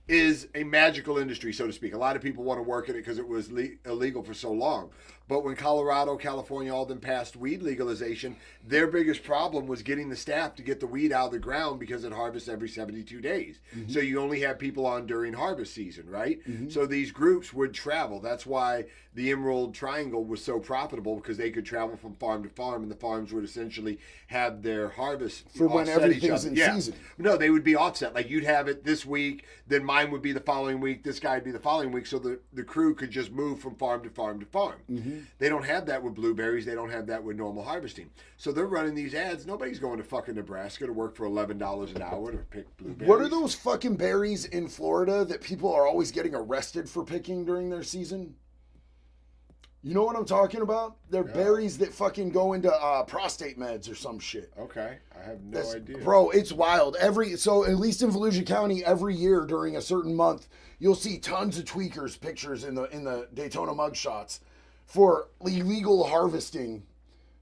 is a magical industry, so to speak. A lot of people want to work in it because it was illegal for so long. But when Colorado, California, all them passed weed legalization, their biggest problem was getting the staff to get the weed out of the ground because it harvests every 72 days. Mm-hmm. So you only have people on during harvest season, right? Mm-hmm. So these groups would travel. That's why the Emerald Triangle was so profitable, because they could travel from farm to farm, and the farms would essentially have their harvest for when everything's in season. No, they would be offset. Like, you'd have it this week, then mine would be the following week, this guy would be the following week, so the crew could just move from farm to farm to farm. Mm-hmm. They don't have that with blueberries. They don't have that with normal harvesting. So they're running these ads. Nobody's going to fucking Nebraska to work for $11 an hour to pick blueberries. What are those fucking berries in Florida that people are always getting arrested for picking during their season? You know what I'm talking about? They're berries that fucking go into prostate meds or some shit. Okay, I have no idea. Bro, it's wild. So at least in Volusia County, every year during a certain month, you'll see tons of tweakers pictures in the Daytona mugshots for illegal harvesting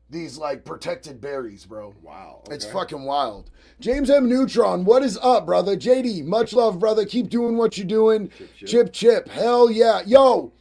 these like protected berries, bro. Wow. Okay. It's fucking wild. James M. Neutron, what is up, brother? JD, much love, brother. Keep doing what you're doing. Chip. Hell yeah. Yo,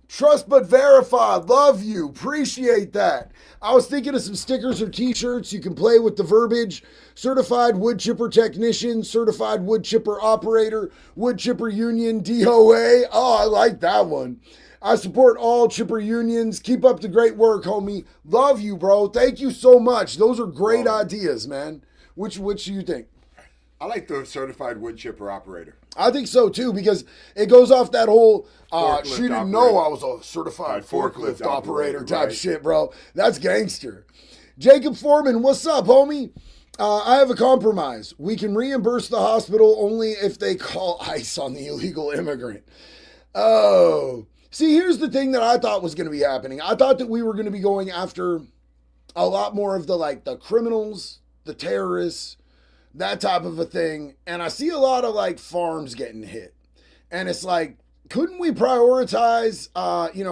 Trust but verify. Love you. Appreciate that. I was thinking of some stickers or t-shirts. You can play with the verbiage. Certified wood chipper technician, certified wood chipper operator, wood chipper union, DOA. Oh, I like that one. I support all chipper unions. Keep up the great work, homie. Love you, bro. Thank you so much. Those are great ideas, man. Which do you think? I like the certified wood chipper operator. I think so too, because it goes off that whole Forklift she didn't operator. know I was a certified Forklift forklift operator type right. shit, bro. That's gangster. Jacob Foreman, what's up, homie? I have a compromise. We can reimburse the hospital only if they call ICE on the illegal immigrant. Oh. See, here's the thing that I thought was going to be happening. I thought that we were going to be going after a lot more of the criminals, the terrorists, that type of a thing. And I see a lot of farms getting hit. And it's like, couldn't we prioritize,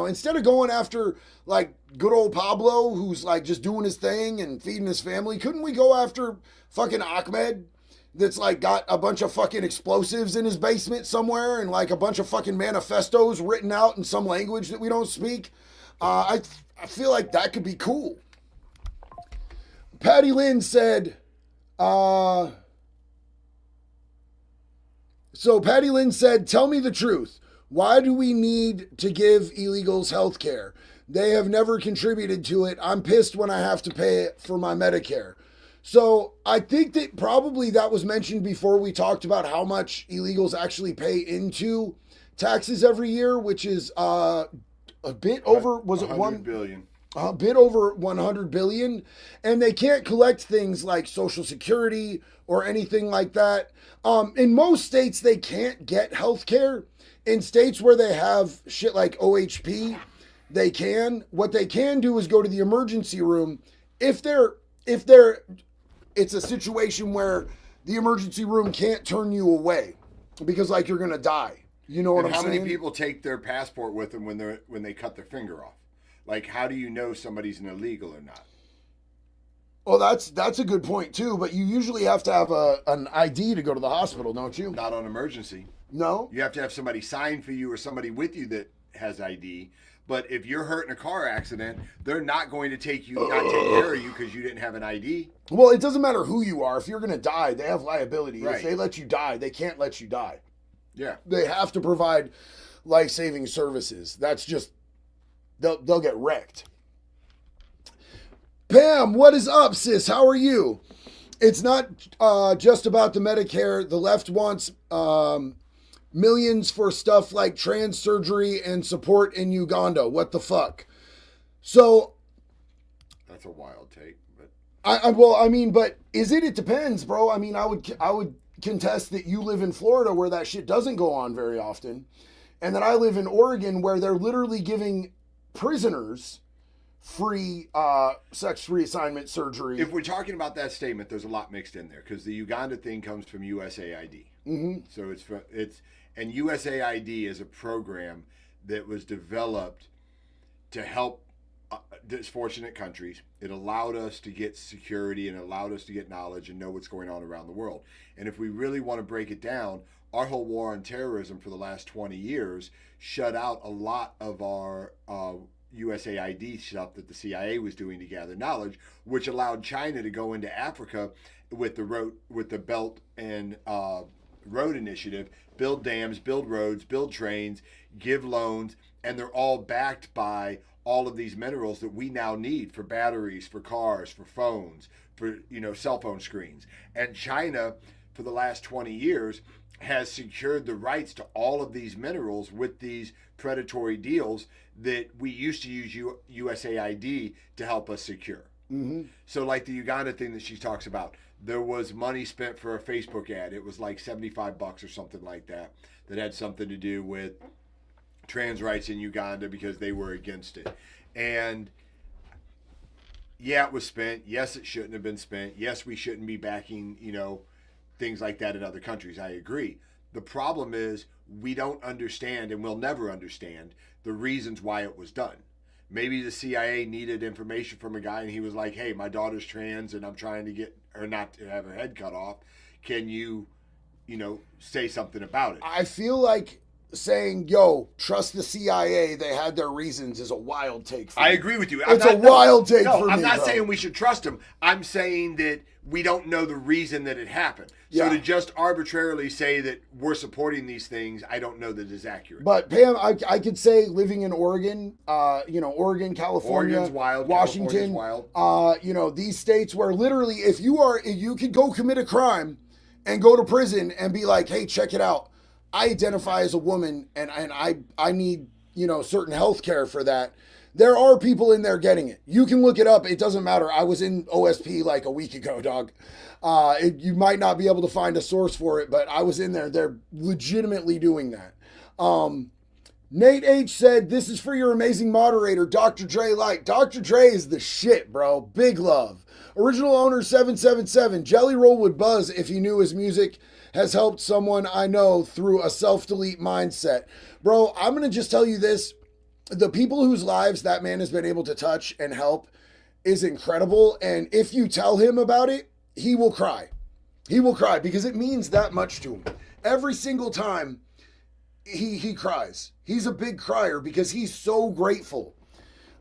instead of going after good old Pablo, who's just doing his thing and feeding his family, couldn't we go after fucking Ahmed, that's got a bunch of fucking explosives in his basement somewhere and a bunch of fucking manifestos written out in some language that we don't speak? I feel like that could be cool. Patty Lynn said, so Patty Lynn said, tell me the truth. Why do we need to give illegals health care? They have never contributed to it. I'm pissed when I have to pay it for my Medicare. So I think that probably that was mentioned before we talked about how much illegals actually pay into taxes every year, which is a bit over, was it 100 billion? A bit over 100 billion. And they can't collect things like Social Security or anything like that. In most states, they can't get health care. In states where they have shit like OHP, they can. What they can do is go to the emergency room. If it's a situation where the emergency room can't turn you away because you're gonna die. You know what I'm saying? How many people take their passport with them when they cut their finger off? How do you know somebody's an illegal or not? Well, that's a good point too. But you usually have to have an ID to go to the hospital, don't you? Not on emergency. No. You have to have somebody sign for you or somebody with you that has ID. But if you're hurt in a car accident, they're not going to not take care of you because you didn't have an ID. Well, it doesn't matter who you are. If you're going to die, they have liability. Right. If they let you die, they can't let you die. Yeah. They have to provide life-saving services. That's just, they'll get wrecked. Pam, what is up, sis? How are you? It's not just about the Medicare. The left wants millions for stuff like trans surgery and support in Uganda. What the fuck? So that's a wild take, but but is it? It depends, bro. I mean, I would contest that you live in Florida where that shit doesn't go on very often, and that I live in Oregon where they're literally giving prisoners free sex reassignment surgery. If we're talking about that statement, there's a lot mixed in there because the Uganda thing comes from USAID. Mm-hmm. So and USAID is a program that was developed to help disfortunate countries. It allowed us to get security and allowed us to get knowledge and know what's going on around the world. And if we really want to break it down, our whole war on terrorism for the last 20 years shut out a lot of our USAID stuff that the CIA was doing to gather knowledge, which allowed China to go into Africa with the Belt and Road Initiative, build dams, build roads, build trains, give loans, and they're all backed by all of these minerals that we now need for batteries, for cars, for phones, for cell phone screens. And China, for the last 20 years, has secured the rights to all of these minerals with these predatory deals that we used to use USAID to help us secure. Mm-hmm. So like the Uganda thing that she talks about, there was money spent for a Facebook ad. It was like $75 or something like that had something to do with trans rights in Uganda because they were against it. And yeah, it was spent. Yes, it shouldn't have been spent. Yes, we shouldn't be backing, things like that in other countries. I agree. The problem is we don't understand and we'll never understand the reasons why it was done. Maybe the CIA needed information from a guy and he was like, hey, my daughter's trans and I'm trying to get her not to have her head cut off. Can you, say something about it? I feel like saying, yo, trust the CIA, they had their reasons, is a wild take for me. I agree with you. It's a wild take for me. I'm not bro. saying we should trust him. I'm saying that we don't know the reason that it happened. So Yeah. to just arbitrarily say that we're supporting these things, I don't know that is accurate. But Pam, I could say living in Oregon, Oregon, California, Oregon's wild, Washington, California's these states where literally if you could go commit a crime and go to prison and be like, hey, check it out. I identify as a woman and I need, certain health care for that. There are people in there getting it. You can look it up. It doesn't matter. I was in OSP like a week ago, dog. You might not be able to find a source for it, but I was in there. They're legitimately doing that. Nate H said, this is for your amazing moderator, Dr. Dre Light. Dr. Dre is the shit, bro. Big love. Original owner 777. Jelly Roll would buzz if he knew his music has helped someone I know through a self-delete mindset. Bro, I'm going to just tell you this. The people whose lives that man has been able to touch and help is incredible. And if you tell him about it, he will cry. He will cry because it means that much to him. Every single time he cries. He's a big crier because he's so grateful.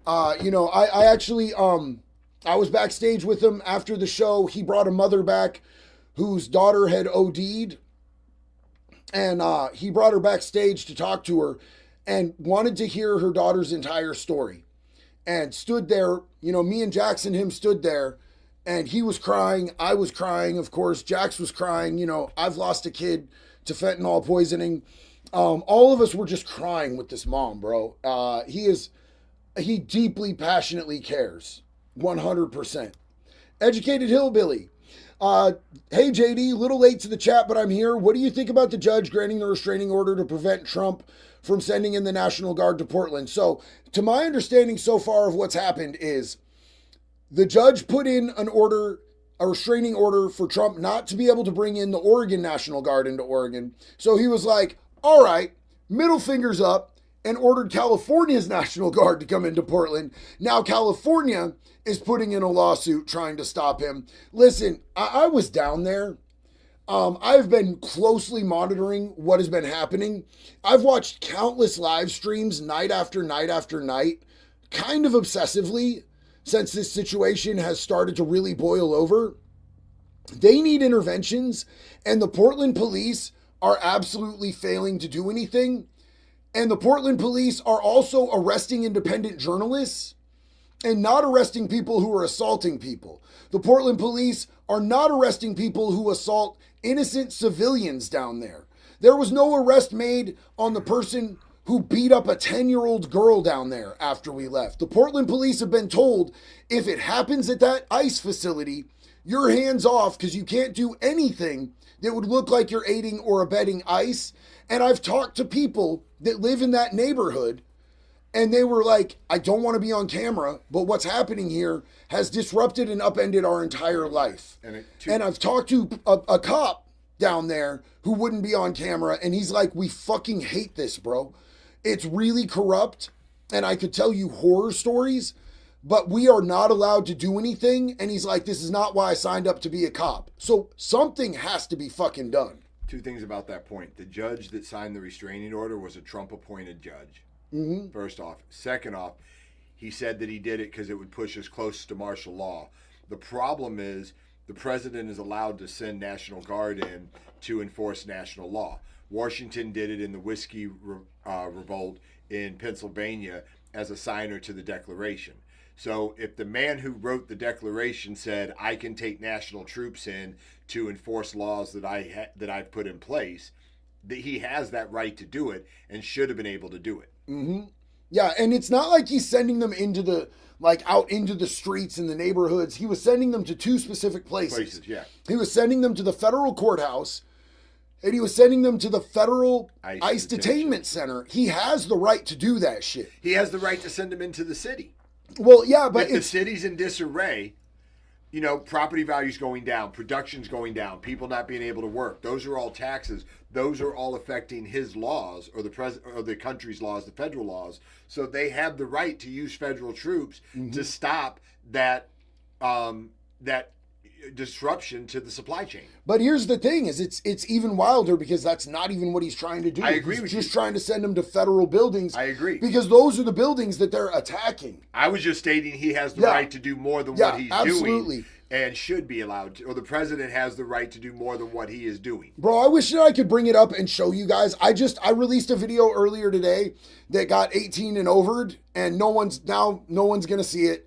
I actually, I was backstage with him after the show. He brought a mother back whose daughter had OD'd. And he brought her backstage to talk to her and wanted to hear her daughter's entire story. And stood there, me and Jax and him stood there. And he was crying. I was crying, of course. Jax was crying. I've lost a kid to fentanyl poisoning. All of us were just crying with this mom, bro. He deeply, passionately cares. 100%. Educated Hillbilly. Hey, JD, little late to the chat, but I'm here. What do you think about the judge granting the restraining order to prevent Trump from sending in the National Guard to Portland? So, to my understanding so far of what's happened is the judge put in a restraining order for Trump not to be able to bring in the Oregon National Guard into Oregon. So he was like, all right, middle fingers up, and ordered California's National Guard to come into Portland. Now California is putting in a lawsuit trying to stop him. Listen, I was down there. I've been closely monitoring what has been happening. I've watched countless live streams night after night after night, kind of obsessively, since this situation has started to really boil over. They need interventions, and the Portland police are absolutely failing to do anything. And the Portland police are also arresting independent journalists and not arresting people who are assaulting people. The Portland police are not arresting people who assault innocent civilians down there. There was no arrest made on the person who beat up a 10-year-old girl down there after we left. The Portland police have been told, if it happens at that ICE facility, you're hands off because you can't do anything that would look like you're aiding or abetting ICE. And I've talked to people that live in that neighborhood, and they were like, I don't want to be on camera, but what's happening here has disrupted and upended our entire life. And I've talked to a cop down there who wouldn't be on camera, and he's like, we fucking hate this, bro. It's really corrupt, and I could tell you horror stories, but we are not allowed to do anything. And he's like, this is not why I signed up to be a cop. So something has to be fucking done. Two things about that point. The judge that signed the restraining order was a Trump-appointed judge. Mm-hmm. First off. Second off, he said that he did it because it would push us close to martial law. The problem is the president is allowed to send National Guard in to enforce national law. Washington did it in the whiskey revolt in Pennsylvania as a signer to the Declaration. So if the man who wrote the Declaration said, I can take national troops in to enforce laws that I've put in place, that he has that right to do it and should have been able to do it. Mm-hmm. Yeah, and it's not like he's sending them out into the streets in the neighborhoods. He was sending them to two specific places. Yeah. He was sending them to the federal courthouse, and he was sending them to the federal ICE detainment center. He has the right to do that shit. He has the right to send them into the city. Well, yeah, but if the city's in disarray, property values going down, production's going down, people not being able to work. Those are all taxes. Those are all affecting his laws or the country's laws, the federal laws. So they have the right to use federal troops to stop that disruption to the supply chain. But here's the thing: is it's even wilder because that's not even what he's trying to do. I agree he's with just you. trying to send them to federal buildings. I agree. Because those are the buildings that they're attacking. I was just stating he has the Yeah. right to do more than Yeah, what he's absolutely. doing and should be allowed to, or the president has the right to do more than what he is doing. Bro, I wish that I could bring it up and show you guys. I released a video earlier today that got 18 and overed, and no one's gonna see it.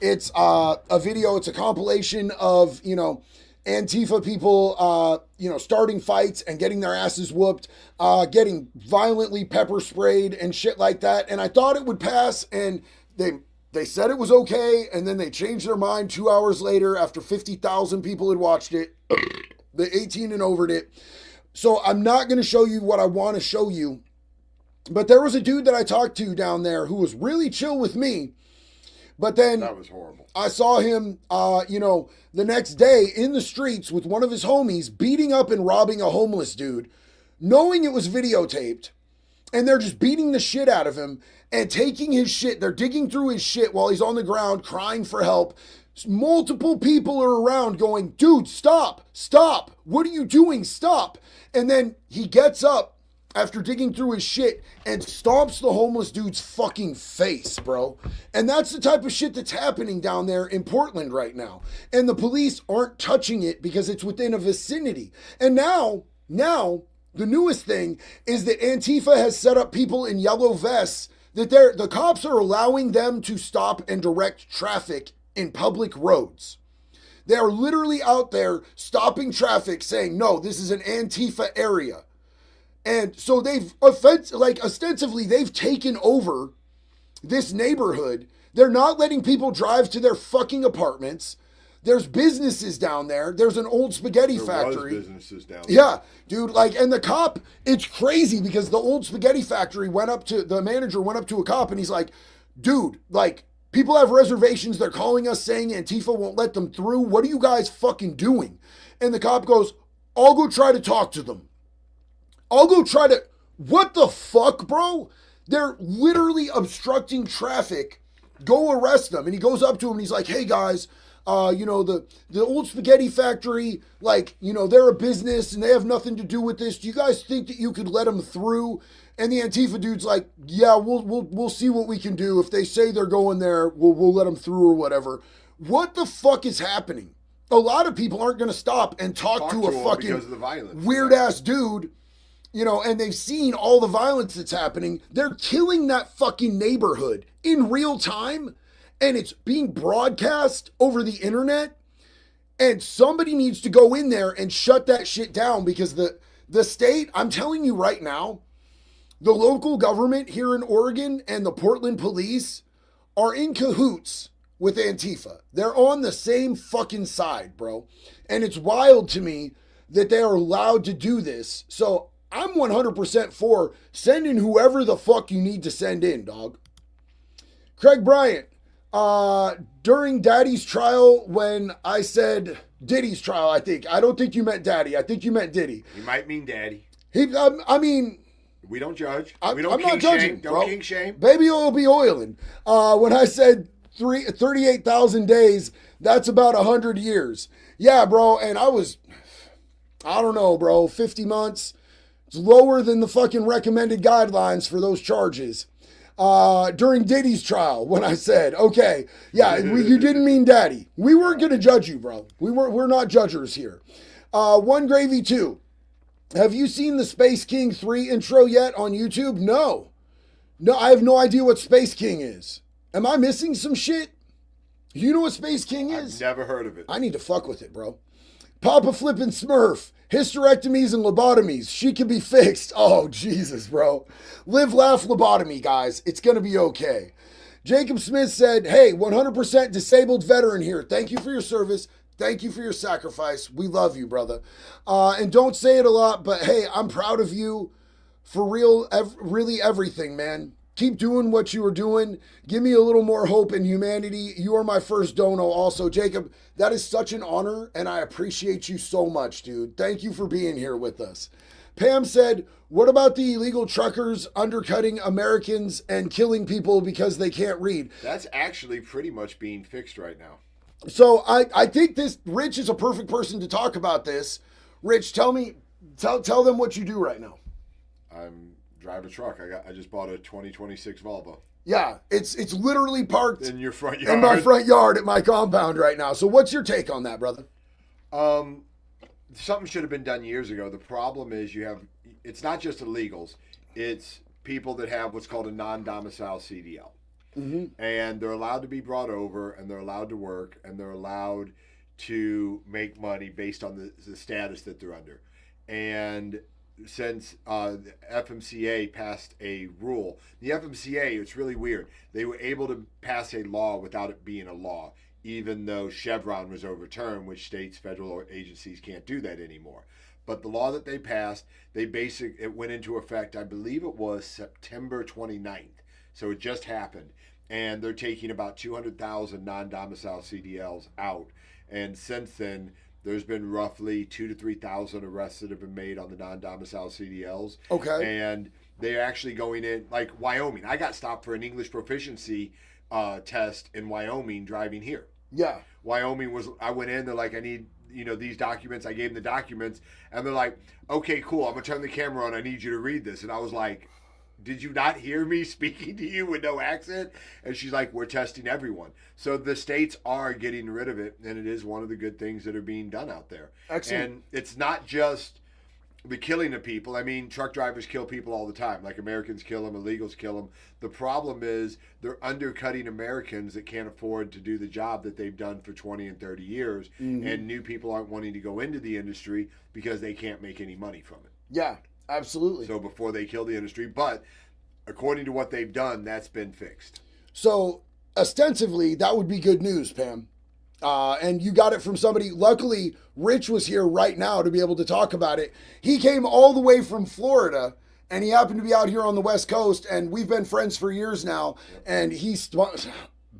It's a video, it's a compilation of, Antifa people, starting fights and getting their asses whooped, getting violently pepper sprayed and shit like that. And I thought it would pass, and they said it was okay, and then they changed their mind 2 hours later after 50,000 people had watched it. They 18 and overed it. So I'm not going to show you what I want to show you. But there was a dude that I talked to down there who was really chill with me. But then That was horrible. I saw him, the next day in the streets with one of his homies beating up and robbing a homeless dude, knowing it was videotaped. And they're just beating the shit out of him and taking his shit. They're digging through his shit while he's on the ground crying for help. Multiple people are around going, dude, stop, stop. What are you doing? Stop. And then he gets up after digging through his shit and stomps the homeless dude's fucking face, bro. And that's the type of shit that's happening down there in Portland right now. And the police aren't touching it because it's within a vicinity. And now, the newest thing is that Antifa has set up people in yellow vests that the cops are allowing them to stop and direct traffic in public roads. They are literally out there stopping traffic saying, no, this is an Antifa area. And so they've ostensively they've taken over this neighborhood. They're not letting people drive to their fucking apartments. There's businesses down there. There's an old spaghetti factory. Was businesses down there. Yeah, dude, and the cop, it's crazy because the old spaghetti factory the manager went up to a cop and he's like, dude, people have reservations. They're calling us saying Antifa won't let them through. What are you guys fucking doing? And the cop goes, I'll go try to talk to them. What the fuck, bro? They're literally obstructing traffic. Go arrest them. And he goes up to him and he's like, hey guys, the old spaghetti factory, they're a business and they have nothing to do with this. Do you guys think that you could let them through? And the Antifa dude's like, yeah, we'll see what we can do. If they say they're going there, we'll let them through or whatever. What the fuck is happening? A lot of people aren't going to stop and talk to a fucking because of the violence. Weird ass dude, and they've seen all the violence that's happening. They're killing that fucking neighborhood in real time. And it's being broadcast over the internet, and somebody needs to go in there and shut that shit down because the state, I'm telling you right now, the local government here in Oregon and the Portland police are in cahoots with Antifa. They're on the same fucking side, bro. And it's wild to me that they are allowed to do this. So I'm 100% for sending whoever the fuck you need to send in, dog. Craig Bryant. During Daddy's trial, when I said Diddy's trial, I don't think you meant Daddy. I think you meant Diddy. You might mean Daddy. We don't judge. I'm We don't not king judging, shame. bro. Don't king shame. Baby oil be oiling. When I said 38,000 days, that's about 100 years. Yeah, bro. And I don't know, bro, 50 months. It's lower than the fucking recommended guidelines for those charges. During Diddy's trial, when I said, okay, yeah, you didn't mean Daddy. We weren't going to judge you, bro. We're not judgers here. One Gravy 2. Have you seen the Space King 3 intro yet on YouTube? No, I have no idea what Space King is. Am I missing some shit? You know what Space King is? I've never heard of it. I need to fuck with it, bro. Papa Flippin' Smurf. Hysterectomies and lobotomies. She can be fixed. Oh, Jesus, bro. Live, laugh, lobotomy, guys. It's going to be okay. Jacob Smith said, hey, 100% disabled veteran here. Thank you for your service. Thank you for your sacrifice. We love you, brother. And don't say it a lot, but hey, I'm proud of you for real, really everything, man. Keep doing what you are doing. Give me a little more hope in humanity. You are my first dono also. Jacob, that is such an honor, and I appreciate you so much, dude. Thank you for being here with us. Pam said, what about the illegal truckers undercutting Americans and killing people because they can't read? That's actually pretty much being fixed right now. So I think this Rich is a perfect person to talk about this. Rich, tell them what you do right now. I'm drive a truck. I just bought a 2026 Volvo. Yeah, it's literally parked In your front yard. in my front yard at my compound right now. So what's your take on that, brother? Something should have been done years ago. The problem is it's not just illegals, it's people that have what's called a non-domicile CDL. And they're allowed to be brought over, and they're allowed to work, and they're allowed to make money based on the status that they're under. And since the FMCA passed a rule, the FMCA, it's really weird. They were able to pass a law without it being a law, even though Chevron was overturned, which states federal agencies can't do that anymore. But the law that they passed, it went into effect, I believe it was September 29th. So it just happened. And they're taking about 200,000 non-domicile CDLs out. And since then, there's been roughly 2,000 to 3,000 arrests that have been made on the non-domicile CDLs. Okay. And they're actually going in, like Wyoming. I got stopped for an English proficiency test in Wyoming driving here. Yeah. Wyoming I went in, they're like, I need, these documents. I gave them the documents, and they're like, okay, cool, I'm going to turn the camera on. I need you to read this. And I was like, did you not hear me speaking to you with no accent? And she's like, we're testing everyone. So the states are getting rid of it, and it is one of the good things that are being done out there. Excellent. And it's not just the killing of people. I mean, truck drivers kill people all the time. Like Americans kill them, illegals kill them. The problem is they're undercutting Americans that can't afford to do the job that they've done for 20 and 30 years. And new people aren't wanting to go into the industry because they can't make any money from it. Yeah, absolutely. So before they kill the industry, but according to what they've done, that's been fixed. So ostensibly, that would be good news, Pam. And you got it from somebody. Luckily, Rich was here right now to be able to talk about it. He came all the way from Florida, and he happened to be out here on the West Coast, and we've been friends for years now. And he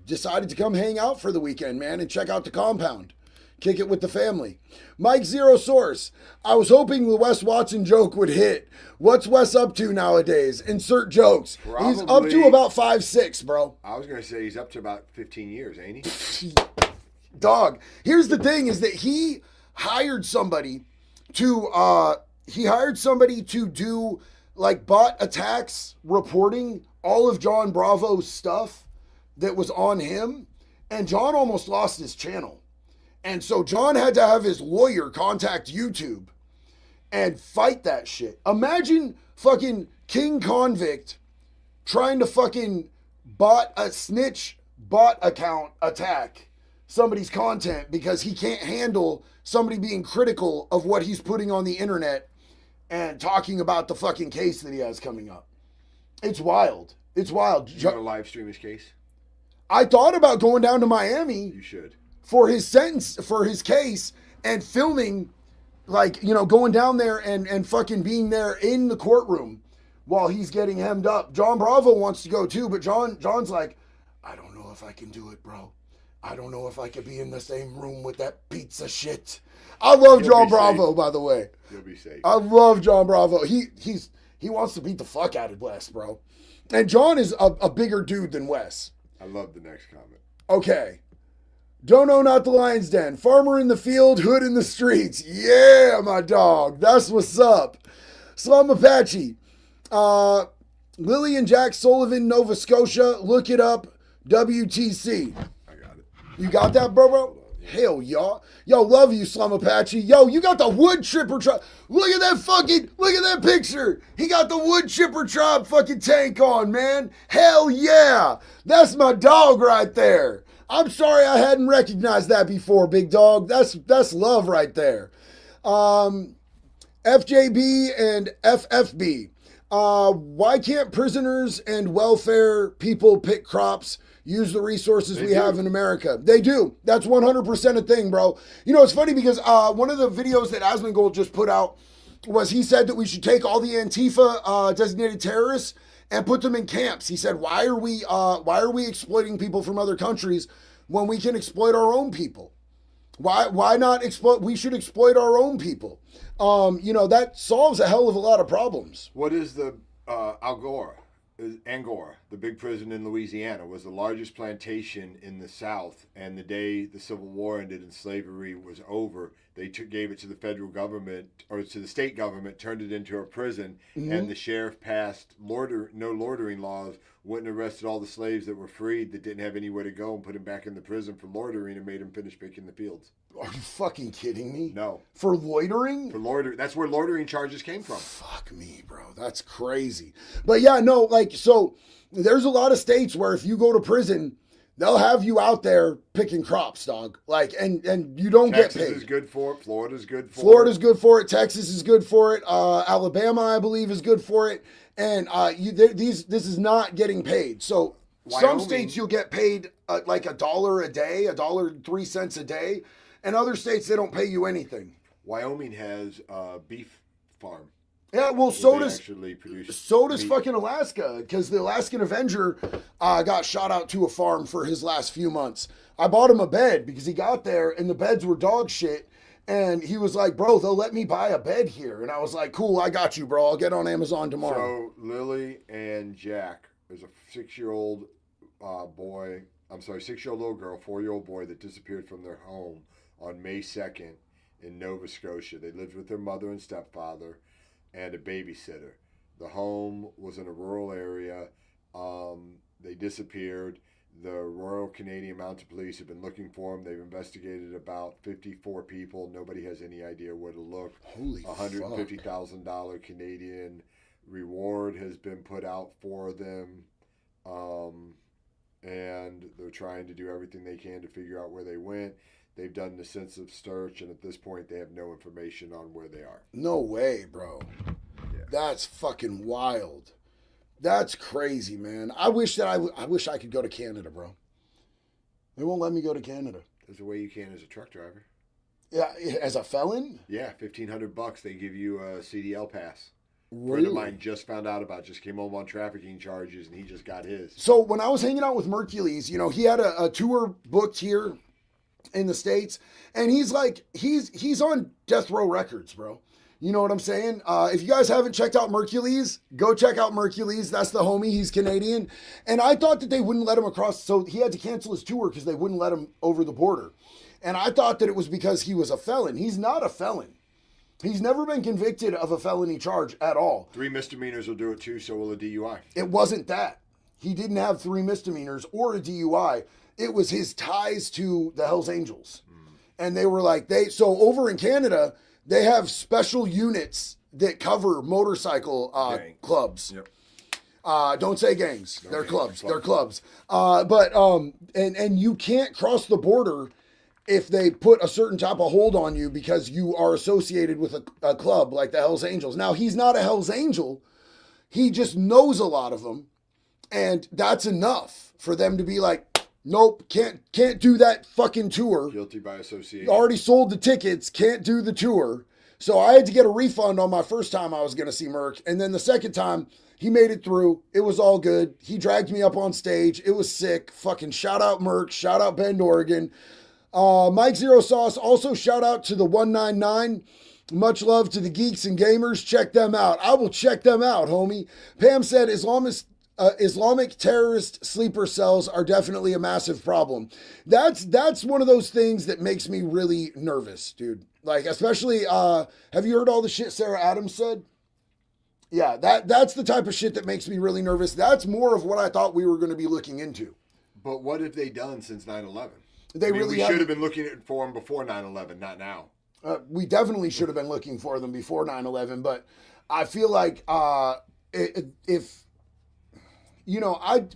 decided to come hang out for the weekend, man, and check out the compound. Kick it with the family. Mike Zero Source. I was hoping the Wes Watson joke would hit. What's Wes up to nowadays? Insert jokes. He's up to about 5'6", bro. I was going to say he's up to about 15 years, ain't he? Dog. Here's the thing is that he hired somebody to do like bot attacks reporting all of John Bravo's stuff that was on him. And John almost lost his channel. And so John had to have his lawyer contact YouTube and fight that shit. Imagine fucking King Convict trying to fucking snitch bot account attack somebody's content because he can't handle somebody being critical of what he's putting on the internet and talking about the fucking case that he has coming up. It's wild. It's wild. You want to live stream his case? I thought about going down to Miami. You should. For his sentence, for his case, and filming, like, going down there and fucking being there in the courtroom while he's getting hemmed up. John Bravo wants to go too, but John's like, I don't know if I can do it, bro. I don't know if I could be in the same room with that pizza shit. I love John Bravo, by the way. You'll be safe. I love John Bravo. He wants to beat the fuck out of Wes, bro. And John is a bigger dude than Wes. I love the next comment. Okay. Dono, not the Lion's Den. Farmer in the field, hood in the streets. Yeah, my dog. That's what's up. Slum Apache. Lily and Jack Sullivan, Nova Scotia. Look it up. WTC. I got it. You got that, bro? Hell, y'all. Yo, love you, Slum Apache. Yo, you got the wood chipper truck. Look at that picture. He got the wood chipper tribe fucking tank on, man. Hell yeah. That's my dog right there. I'm sorry I hadn't recognized that before, big dog. That's love right there. FJB and FFB. Why can't prisoners and welfare people pick crops, use the resources we have in America? They do. That's 100% a thing, bro. It's funny because one of the videos that Asmongold just put out was he said that we should take all the Antifa designated terrorists and put them in camps. He said, why are we exploiting people from other countries when we can exploit our own people? Why not exploit? We should exploit our own people. That solves a hell of a lot of problems. What is the Algora? Angora, the big prison in Louisiana, was the largest plantation in the South. And the day the Civil War ended and slavery was over, they gave it to the federal government or to the state government, turned it into a prison, and the sheriff passed no loitering laws, went and arrested all the slaves that were freed that didn't have anywhere to go and put them back in the prison for loitering and made them finish picking the fields. Are you fucking kidding me? No. For loitering? For loitering. That's where loitering charges came from. Fuck me, bro. That's crazy. But yeah, no, like, so there's a lot of states where if you go to prison, they'll have you out there picking crops, dog. Like, and you don't get paid. Texas is good for it. Florida's good for it. Florida's good for it. Texas is good for it. Alabama, I believe, is good for it. And this is not getting paid. So Wyoming, some states you'll get paid like $1 a day, $1.03 a day. And other states, they don't pay you anything. Wyoming has a beef farm. Yeah, well, so does meat. fucking Alaska, because the Alaskan Avenger got shot out to a farm for his last few months. I bought him a bed because he got there and the beds were dog shit. And he was like, bro, they'll let me buy a bed here. And I was like, cool, I got you, bro. I'll get on Amazon tomorrow. So Lily and Jack, there's a 6-year-old boy, 6-year-old little girl, 4-year-old boy that disappeared from their home on May 2nd in Nova Scotia. They lived with their mother and stepfather and a babysitter. The home was in a rural area. They disappeared. The Royal Canadian Mounted Police have been looking for them. They've investigated about 54 people. Nobody has any idea where to look. Holy $150,000 Canadian reward has been put out for them. And they're trying to do everything they can to figure out where they went. They've done an extensive search, and at this point, they have no information on where they are. No way, bro. Yeah. That's fucking wild. That's crazy, man. I wish I could go to Canada, bro. They won't let me go to Canada. There's a way you can as a truck driver. Yeah, as a felon? Yeah, $1,500. They give you a CDL pass. Really? A friend of mine just found out about. Just came home on trafficking charges, and he just got his. So when I was hanging out with Mercules, he had a tour booked here in the States, and he's like, he's on Death Row Records, bro. You know what I'm saying? If you guys haven't checked out Mercules, go check out Mercules. That's the homie. He's Canadian. And I thought that they wouldn't let him across. So he had to cancel his tour because they wouldn't let him over the border. And I thought that it was because he was a felon. He's not a felon. He's never been convicted of a felony charge at all. 3 misdemeanors will do it too, so will a DUI. It wasn't that. He didn't have 3 misdemeanors or a DUI. It was his ties to the Hells Angels. And they were like, so over in Canada, they have special units that cover motorcycle clubs. Yep. Don't say gangs. They're clubs. They're clubs. And you can't cross the border if they put a certain type of hold on you because you are associated with a club like the Hells Angels. Now, he's not a Hells Angel. He just knows a lot of them. And that's enough for them to be like, nope, can't do that fucking tour. Guilty by association. Already sold the tickets, can't do the tour. So I had to get a refund on my first time I was going to see Merc. And then the second time, he made it through. It was all good. He dragged me up on stage. It was sick. Fucking shout out Merc. Shout out Bend, Oregon. Mike Zero Sauce, also shout out to the 199. Much love to the geeks and gamers. Check them out. I will check them out, homie. Pam said Islamic terrorist sleeper cells are definitely a massive problem. That's one of those things that makes me really nervous, dude. Like, especially, have you heard all the shit Sarah Adams said? Yeah, that's the type of shit that makes me really nervous. That's more of what I thought we were going to be looking into. But what have they done since 9/11? We should have been looking for them before 9/11, not now. We definitely should have been looking for them before 9/11, but I feel like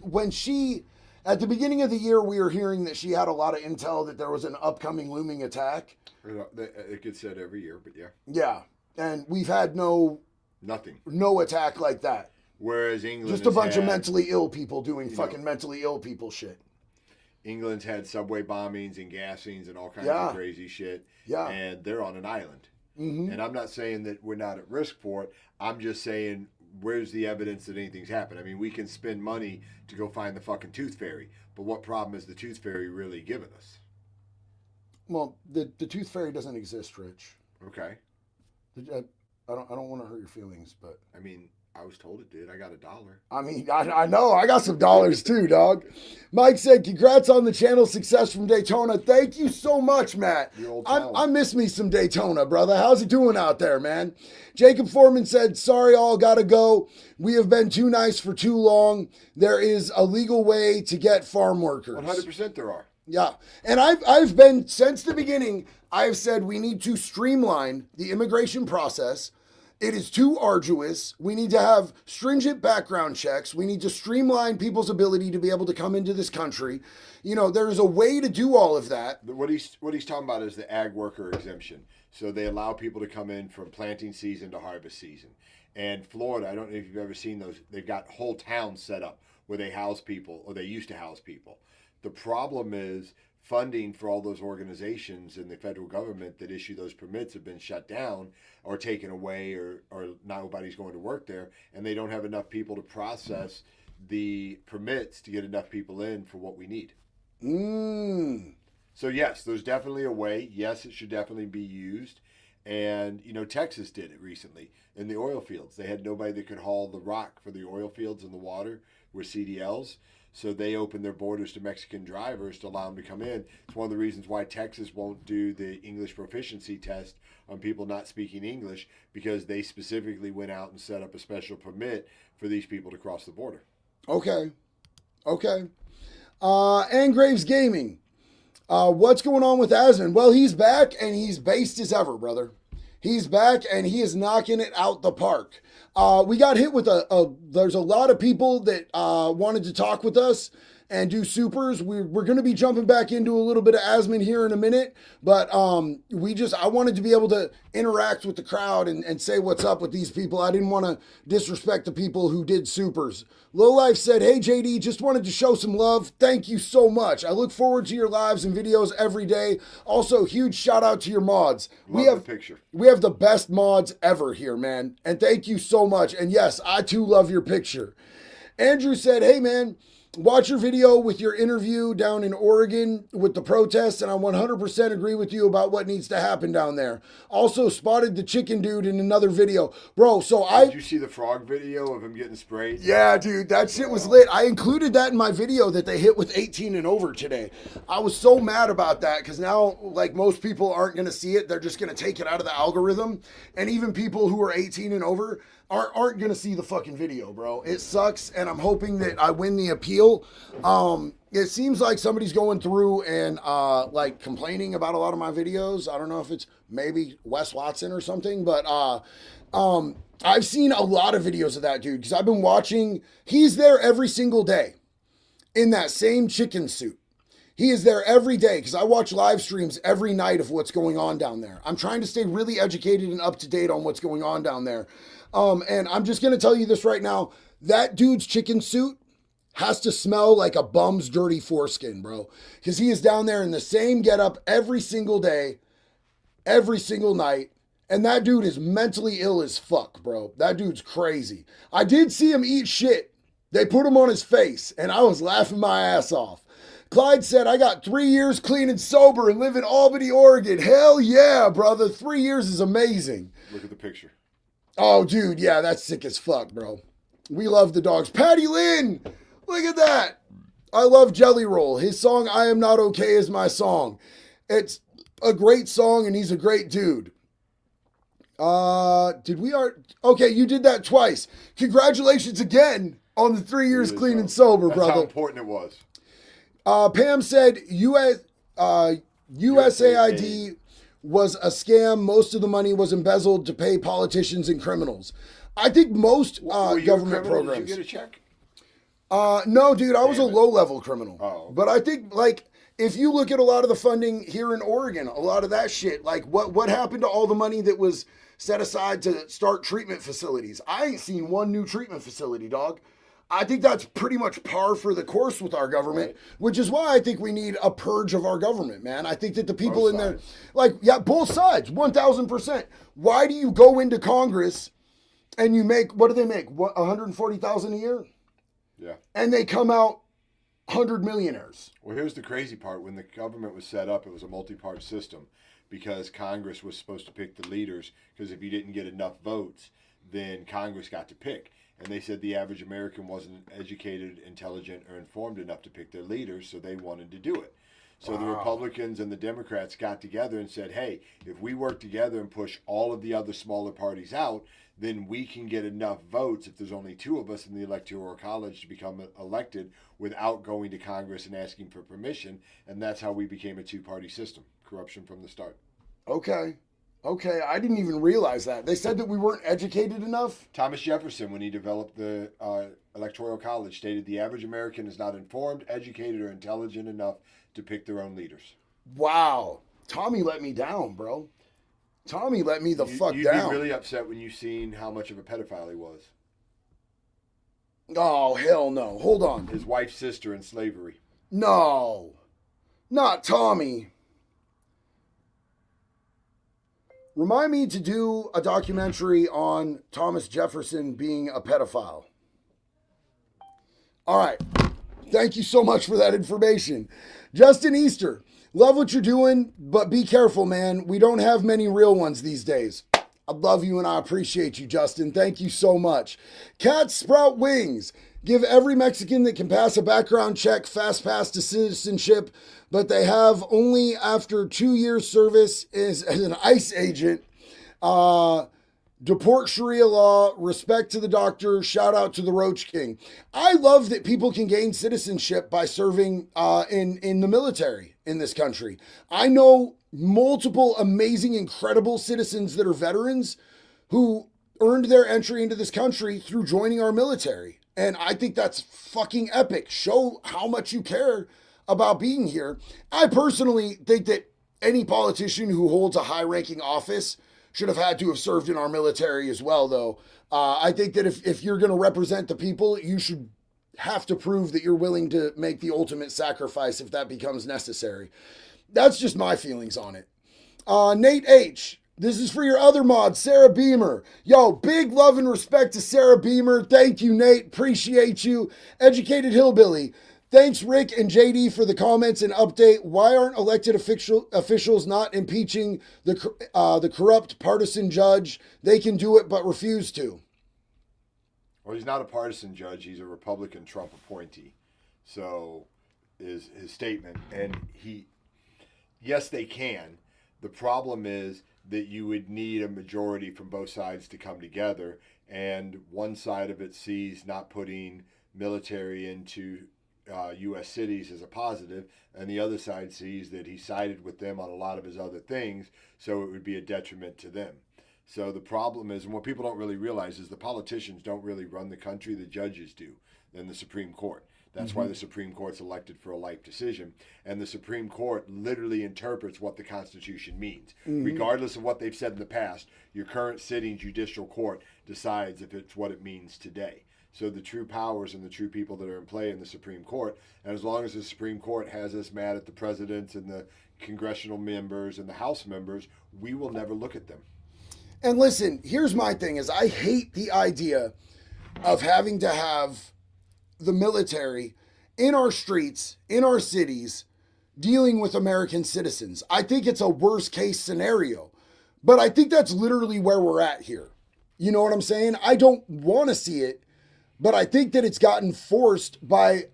when she, at the beginning of the year, we were hearing that she had a lot of intel that there was an upcoming looming attack. It gets said every year, but yeah. Yeah, and we've had nothing, no attack like that. Whereas England just a bunch of mentally ill people doing fucking mentally ill people shit. England's had subway bombings and gassings and all kinds of crazy shit. Yeah. And they're on an island. Mm-hmm. And I'm not saying that we're not at risk for it. I'm just saying, where's the evidence that anything's happened? I mean, we can spend money to go find the fucking tooth fairy. But what problem is the tooth fairy really giving us? Well, the tooth fairy doesn't exist, Rich. Okay. I don't want to hurt your feelings, but I mean, I was told it did. I got $1. I mean, I know. I got some dollars too, dog. Mike said, congrats on the channel success from Daytona. Thank you so much, Matt. I miss me some Daytona, brother. How's it doing out there, man? Jacob Foreman said, sorry, all gotta go. We have been too nice for too long. There is a legal way to get farm workers. 100% there are. Yeah. And I've been, since the beginning, I've said we need to streamline the immigration process. It is too arduous. We need to have stringent background checks. We need to streamline people's ability to be able to come into this country. You know, there's a way to do all of that. What he's talking about is the ag worker exemption. So they allow people to come in from planting season to harvest season. And Florida, I don't know if you've ever seen those, they've got whole towns set up where they house people, or they used to house people. The problem is funding for all those organizations in the federal government that issue those permits have been shut down or taken away, or nobody's going to work there, and they don't have enough people to process the permits to get enough people in for what we need. So yes, there's definitely a way. Yes, it should definitely be used. And, you know, Texas did it recently in the oil fields. They had nobody that could haul the rock for the oil fields and the water with CDLs. So they opened their borders to Mexican drivers to allow them to come in. It's one of the reasons why Texas won't do the English proficiency test on people not speaking English, because they specifically went out and set up a special permit for these people to cross the border. Okay. Angraves Gaming. What's going on with Asmon? Well, he's back and he's based as ever, brother. He's back and he is knocking it out the park. We got hit with there's a lot of people that wanted to talk with us and do supers. We're going to be jumping back into a little bit of Asmon here in a minute, but I wanted to be able to interact with the crowd and say what's up with these people. I didn't want to disrespect the people who did supers. Low Life said, hey JD, just wanted to show some love. Thank you so much. I look forward to your lives and videos every day. Also, huge shout out to your mods. We have the best mods ever here, man. And thank you so much. And yes, I too love your picture. Andrew said, hey man, watch your video with your interview down in Oregon with the protests, and I 100% agree with you about what needs to happen down there. Also spotted the chicken dude in another video. Bro, Did you see the frog video of him getting sprayed? Yeah, dude, that shit was lit. I included that in my video that they hit with 18 and over today. I was so mad about that because now, like, most people aren't going to see it. They're just going to take it out of the algorithm. And even people who are 18 and over aren't going to see the fucking video, bro. It sucks, and I'm hoping that I win the appeal. It seems like somebody's going through and like complaining about a lot of my videos. I don't know if it's maybe Wes Watson or something, but I've seen a lot of videos of that dude because I've been watching. He's there every single day in that same chicken suit. He is there every day because I watch live streams every night of what's going on down there. I'm trying to stay really educated and up to date on what's going on down there. And I'm just going to tell you this right now. That dude's chicken suit has to smell like a bum's dirty foreskin, bro. Because he is down there in the same getup every single day, every single night. And that dude is mentally ill as fuck, bro. That dude's crazy. I did see him eat shit. They put him on his face, and I was laughing my ass off. Clyde said, I got 3 years clean and sober and live in Albany, Oregon. Hell yeah, brother. 3 years is amazing. Look at the picture. Oh, dude, yeah, that's sick as fuck, bro. We love the dogs. Patty Lynn, look at that. I love Jelly Roll. His song, I Am Not Okay, is my song. It's a great song, and he's a great dude. Okay, you did that twice. Congratulations again on the 3 years clean and sober, brother. That's how important it was. Pam said USAID was a scam. Most of the money was embezzled to pay politicians and criminals. I think most government programs. Did you get a check? No, dude, I was a low-level criminal. Oh. But I think, like, if you look at a lot of the funding here in Oregon, a lot of that shit, like, what happened to all the money that was set aside to start treatment facilities? I ain't seen one new treatment facility, dog. I think that's pretty much par for the course with our government, right. Which is why I think we need a purge of our government, man. I think that the people both in sides. There, like, yeah, both sides, 1,000%. Why do you go into Congress and you make, what do they make? What, 140,000 a year? Yeah. And they come out 100 millionaires. Well, here's the crazy part. When the government was set up, it was a multi-part system because Congress was supposed to pick the leaders, because if you didn't get enough votes, then Congress got to pick. And they said the average American wasn't educated, intelligent, or informed enough to pick their leaders, so they wanted to do it. So the Republicans and the Democrats got together and said, hey, if we work together and push all of the other smaller parties out, then we can get enough votes if there's only 2 of us in the Electoral College to become elected without going to Congress and asking for permission. And that's how we became a 2-party system. Corruption from the start. Okay. I didn't even realize that. They said that we weren't educated enough? Thomas Jefferson, when he developed the Electoral College, stated the average American is not informed, educated, or intelligent enough to pick their own leaders. Wow. Tommy let me down, bro. Tommy let me the fuck you'd down. You'd be really upset when you seen how much of a pedophile he was. Oh, hell no. Hold on. His wife's sister in slavery. No. Not Tommy. Remind me to do a documentary on Thomas Jefferson being a pedophile. All right. Thank you so much for that information. Justin Easter, love what you're doing, but be careful, man. We don't have many real ones these days. I love you and I appreciate you, Justin. Thank you so much. Cat Sprout Wings. Give every Mexican that can pass a background check fast pass to citizenship, but they have only after 2 years service as an ICE agent. Deport Sharia law, respect to the doctor, shout out to the Roach King. I love that people can gain citizenship by serving in the military in this country. I know multiple amazing, incredible citizens that are veterans who earned their entry into this country through joining our military. And I think that's fucking epic. Show how much you care about being here. I personally think that any politician who holds a high-ranking office should have had to have served in our military as well, though. I think that if you're going to represent the people, you should have to prove that you're willing to make the ultimate sacrifice if that becomes necessary. That's just my feelings on it. Nate H., this is for your other mod, Sarah Beamer. Yo, big love and respect to Sarah Beamer. Thank you, Nate. Appreciate you. Educated Hillbilly. Thanks, Rick and JD, for the comments and update. Why aren't elected officials not impeaching the corrupt partisan judge? They can do it, but refuse to. Well, he's not a partisan judge. He's a Republican Trump appointee. So is his statement. And yes, they can. The problem is that you would need a majority from both sides to come together. And one side of it sees not putting military into U.S. cities as a positive, and the other side sees that he sided with them on a lot of his other things, so it would be a detriment to them. So the problem is, and what people don't really realize is the politicians don't really run the country, the judges do, and the Supreme Court. That's why the Supreme Court's elected for a life decision, and the Supreme Court literally interprets what the Constitution means. Regardless of what they've said in the past, your current sitting judicial court decides if it's what it means today. So the true powers and the true people that are in play in the Supreme Court, and as long as the Supreme Court has us mad at the president and the congressional members and the House members, we will never look at them. And listen, here's my thing is I hate the idea of having to have the military in our streets, in our cities, dealing with American citizens. I think it's a worst case scenario, but I think that's literally where we're at here. You know what I'm saying? I don't want to see it, but I think that it's gotten forced by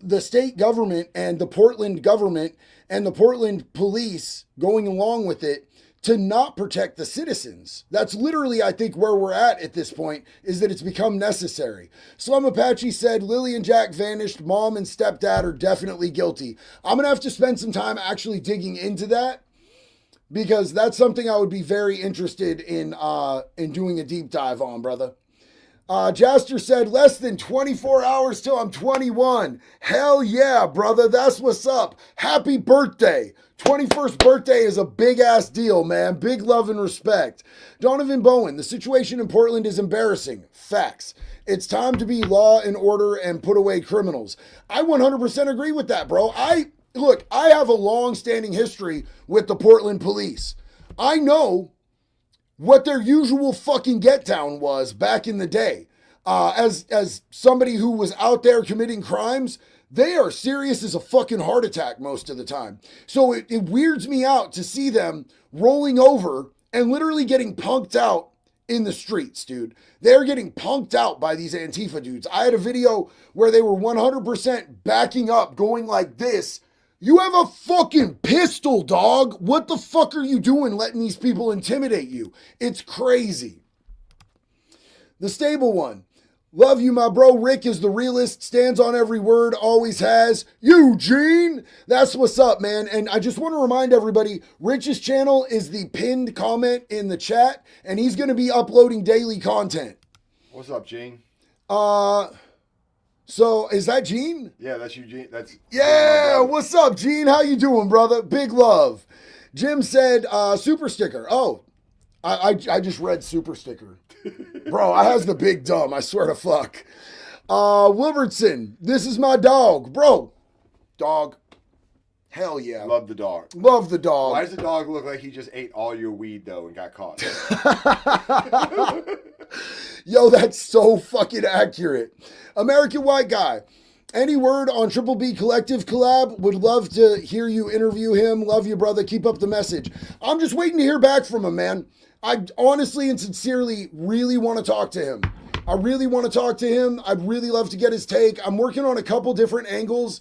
the state government and the Portland government and the Portland police going along with it to not protect the citizens. That's literally, I think, where we're at this point, is that it's become necessary. Slum Apache said, Lily and Jack vanished. Mom and stepdad are definitely guilty. I'm going to have to spend some time actually digging into that, because that's something I would be very interested in doing a deep dive on, brother. Jaster said, less than 24 hours till I'm 21. Hell yeah, brother. That's what's up. Happy birthday. 21st birthday is a big ass deal, man. Big love and respect. Donovan Bowen, the situation in Portland is embarrassing. Facts. It's time to be law and order and put away criminals. I 100% agree with that, bro. I have a long-standing history with the Portland police. I know what their usual fucking get down was back in the day. As somebody who was out there committing crimes, they are serious as a fucking heart attack most of the time. So it weirds me out to see them rolling over and literally getting punked out in the streets, dude. They're getting punked out by these Antifa dudes. I had a video where they were 100% backing up, going like this. You have a fucking pistol, dog. What the fuck are you doing letting these people intimidate you? It's crazy. The stable one. Love you, my bro. Rick is the realist, stands on every word, always has. Eugene! That's what's up, man. And I just want to remind everybody, Rich's channel is the pinned comment in the chat, and he's going to be uploading daily content. What's up, Gene? So is that Gene? Yeah, that's Eugene. That's Yeah, what's up, Gene? How you doing, brother? Big love. Jim said, super sticker. Oh, I just read super sticker. Bro, I has the big dumb, I swear to fuck. Wilbertson, this is my dog. Bro, dog. Hell yeah. Love the dog. Love the dog. Why does the dog look like he just ate all your weed, though, and got caught? Yo, that's so fucking accurate. American White Guy. Any word on Triple B Collective collab? Would love to hear you interview him. Love you, brother. Keep up the message. I'm just waiting to hear back from him, man. I honestly and sincerely really want to talk to him. I really want to talk to him. I'd really love to get his take. I'm working on a couple different angles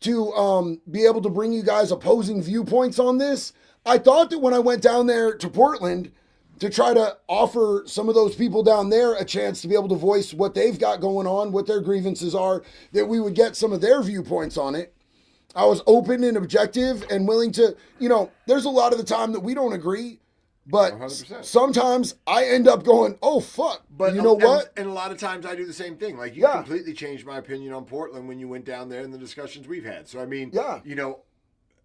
to be able to bring you guys opposing viewpoints on this. I thought that when I went down there to Portland to try to offer some of those people down there a chance to be able to voice what they've got going on, what their grievances are, that we would get some of their viewpoints on it. I was open and objective and willing to, there's a lot of the time that we don't agree. But 100%. Sometimes I end up going, oh, fuck. But you know what? And a lot of times I do the same thing. Like, you completely changed my opinion on Portland when you went down there and the discussions we've had. So, I mean,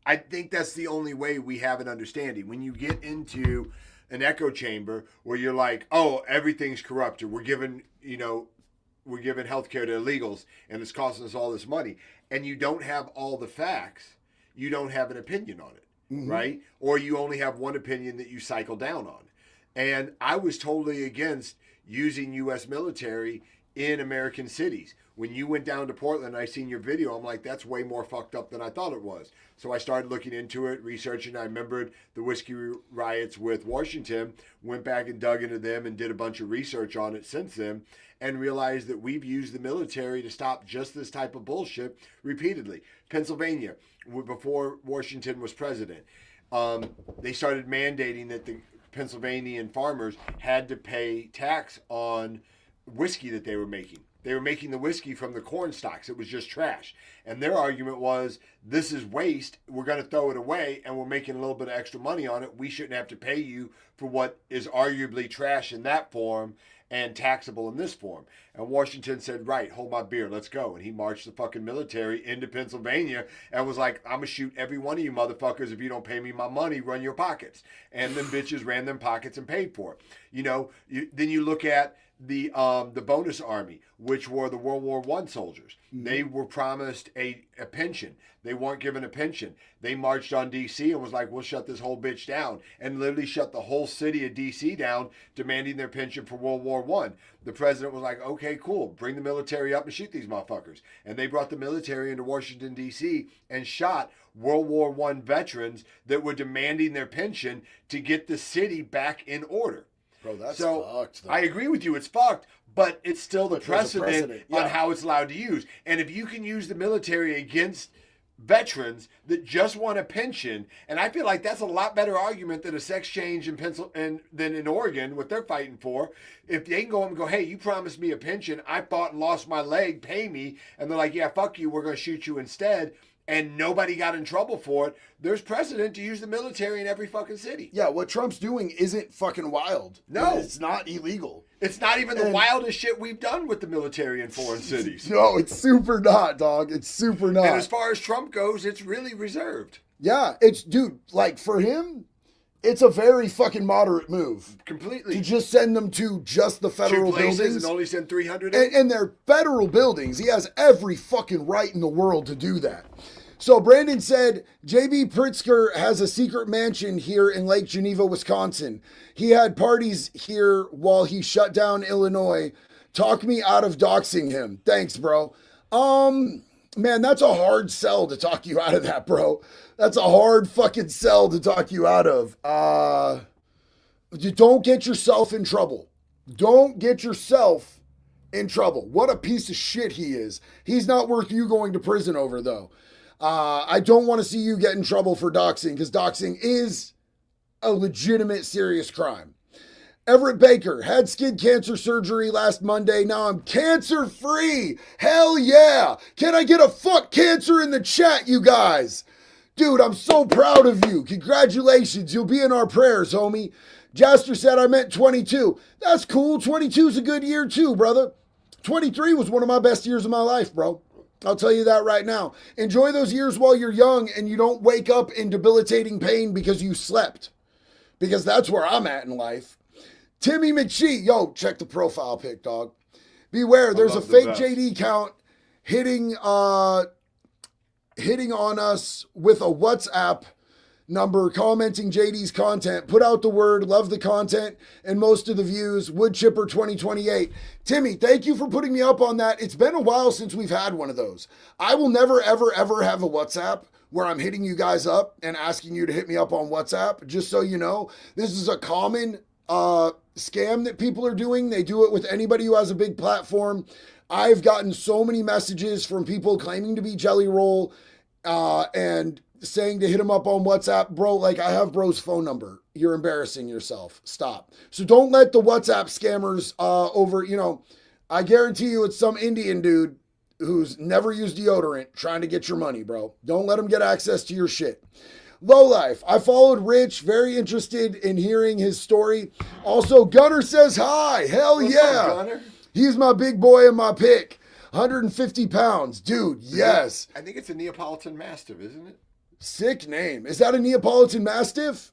I think that's the only way we have an understanding. When you get into an echo chamber where you're like, oh, everything's corrupt, or we're giving healthcare to illegals and it's costing us all this money, and you don't have all the facts, you don't have an opinion on it. Mm-hmm. Right? Or you only have one opinion that you cycle down on. And I was totally against using U.S. military in American cities. When you went down to Portland, I seen your video. I'm like, that's way more fucked up than I thought it was. So I started looking into it, researching. I remembered the whiskey riots with Washington, went back and dug into them and did a bunch of research on it since then, and realized that we've used the military to stop just this type of bullshit repeatedly. Pennsylvania, before Washington was president, they started mandating that the Pennsylvanian farmers had to pay tax on whiskey that they were making. They were making the whiskey from the corn stalks. It was just trash. And their argument was, this is waste. We're going to throw it away, and we're making a little bit of extra money on it. We shouldn't have to pay you for what is arguably trash in that form and taxable in this form. And Washington said, right, hold my beer, let's go. And he marched the fucking military into Pennsylvania and was like, I'm going to shoot every one of you motherfuckers if you don't pay me my money, run your pockets. And them bitches ran them pockets and paid for it. Then you look at the bonus army, which were the World War I soldiers. Mm-hmm. They were promised a pension. They weren't given a pension. They marched on D.C. and was like, we'll shut this whole bitch down, and literally shut the whole city of D.C. down, demanding their pension for World War I. The president was like, okay, cool, bring the military up and shoot these motherfuckers. And they brought the military into Washington, D.C. and shot World War I veterans that were demanding their pension to get the city back in order. Bro, that's fucked. Though. I agree with you, it's fucked, but it's still the precedent on how it's allowed to use. And if you can use the military against veterans that just want a pension, and I feel like that's a lot better argument than a sex change in than in Oregon, what they're fighting for. If they can go and go, hey, you promised me a pension, I fought and lost my leg, pay me, and they're like, yeah, fuck you, we're going to shoot you instead, and nobody got in trouble for it, there's precedent to use the military in every fucking city. Yeah, what Trump's doing isn't fucking wild. No. It's not illegal. It's not even the wildest shit we've done with the military in foreign cities. No, it's super not, dog. It's super not. And as far as Trump goes, it's really reserved. Yeah, dude, like for him, it's a very fucking moderate move. Completely. To just send them to just the federal buildings. And only send 300 in. And they're federal buildings. He has every fucking right in the world to do that. So Brandon said, J.B. Pritzker has a secret mansion here in Lake Geneva, Wisconsin. He had parties here while he shut down Illinois. Talk me out of doxing him. Thanks, bro. Man, that's a hard sell to talk you out of that, bro. That's a hard fucking sell to talk you out of. Don't get yourself in trouble. Don't get yourself in trouble. What a piece of shit he is. He's not worth you going to prison over, though. I don't want to see you get in trouble for doxing, because doxing is a legitimate serious crime. Everett Baker had skin cancer surgery last Monday. Now I'm cancer free. Hell yeah. Can I get a fuck cancer in the chat, you guys? Dude, I'm so proud of you. Congratulations. You'll be in our prayers, homie. Jaster said I meant 22. That's cool. 22 is a good year too, brother. 23 was one of my best years of my life, bro. I'll tell you that right now. Enjoy those years while you're young and you don't wake up in debilitating pain because you slept. Because that's where I'm at in life. Timmy McShee, yo, check the profile pic, dog. Beware, there's a fake JD count hitting on us with a WhatsApp number commenting JD's content. Put out the word, love the content, and most of the views. Wood Chipper 2028. Timmy, thank you for putting me up on that. It's been a while since we've had one of those. I will never, ever, ever have a WhatsApp where I'm hitting you guys up and asking you to hit me up on WhatsApp. Just so you know, this is a common scam that people are doing. They do it with anybody who has a big platform. I've gotten so many messages from people claiming to be Jelly Roll and saying to hit him up on WhatsApp. Bro, like, I have bro's phone number. You're embarrassing yourself. Stop. So don't let the WhatsApp scammers I guarantee you it's some Indian dude who's never used deodorant trying to get your money, bro. Don't let him get access to your shit. Lowlife, I followed Rich, very interested in hearing his story. Also, Gunner says hi. Hell What's yeah. up, Gunner? He's my big boy and my pick. 150 pounds. Dude, yes. I think it's a Neapolitan Mastiff, isn't it? Sick name. Is that a Neapolitan Mastiff?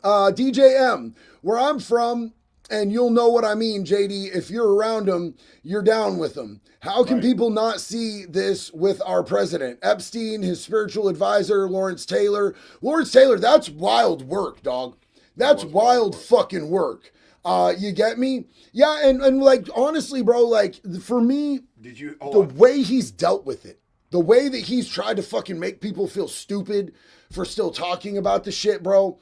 DJM, where I'm from, and you'll know what I mean, JD, if you're around them, you're down with them. How can people not see this with our president? Epstein, his spiritual advisor, Lawrence Taylor. Lawrence Taylor, that's wild work, dog. That's wild fucking work. You get me? Yeah, and like, honestly, bro, like, for me, way he's dealt with it, the way that he's tried to fucking make people feel stupid for still talking about the shit, bro,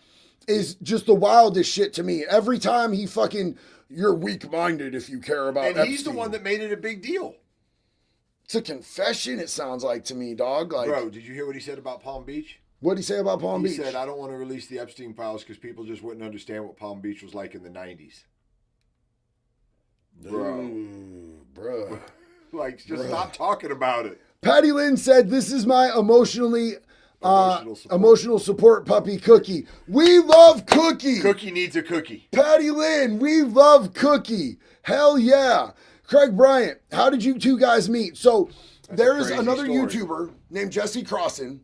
is just the wildest shit to me. Every time he fucking, you're weak-minded if you care about And he's the one that made it a big deal. It's a confession, it sounds like to me, dog. Like, bro, did you hear what he said about Palm Beach? What'd he say about Palm Beach? He said, I don't want to release the Epstein files because people just wouldn't understand what Palm Beach was like in the 90s. Bro. Like, just stop talking about it. Patty Lynn said, this is my emotional support puppy, Cookie. We love Cookie. Cookie needs a cookie. Patty Lynn, we love Cookie. Hell yeah. Craig Bryant, how did you two guys meet? So there is another YouTuber named Jesse Crossan.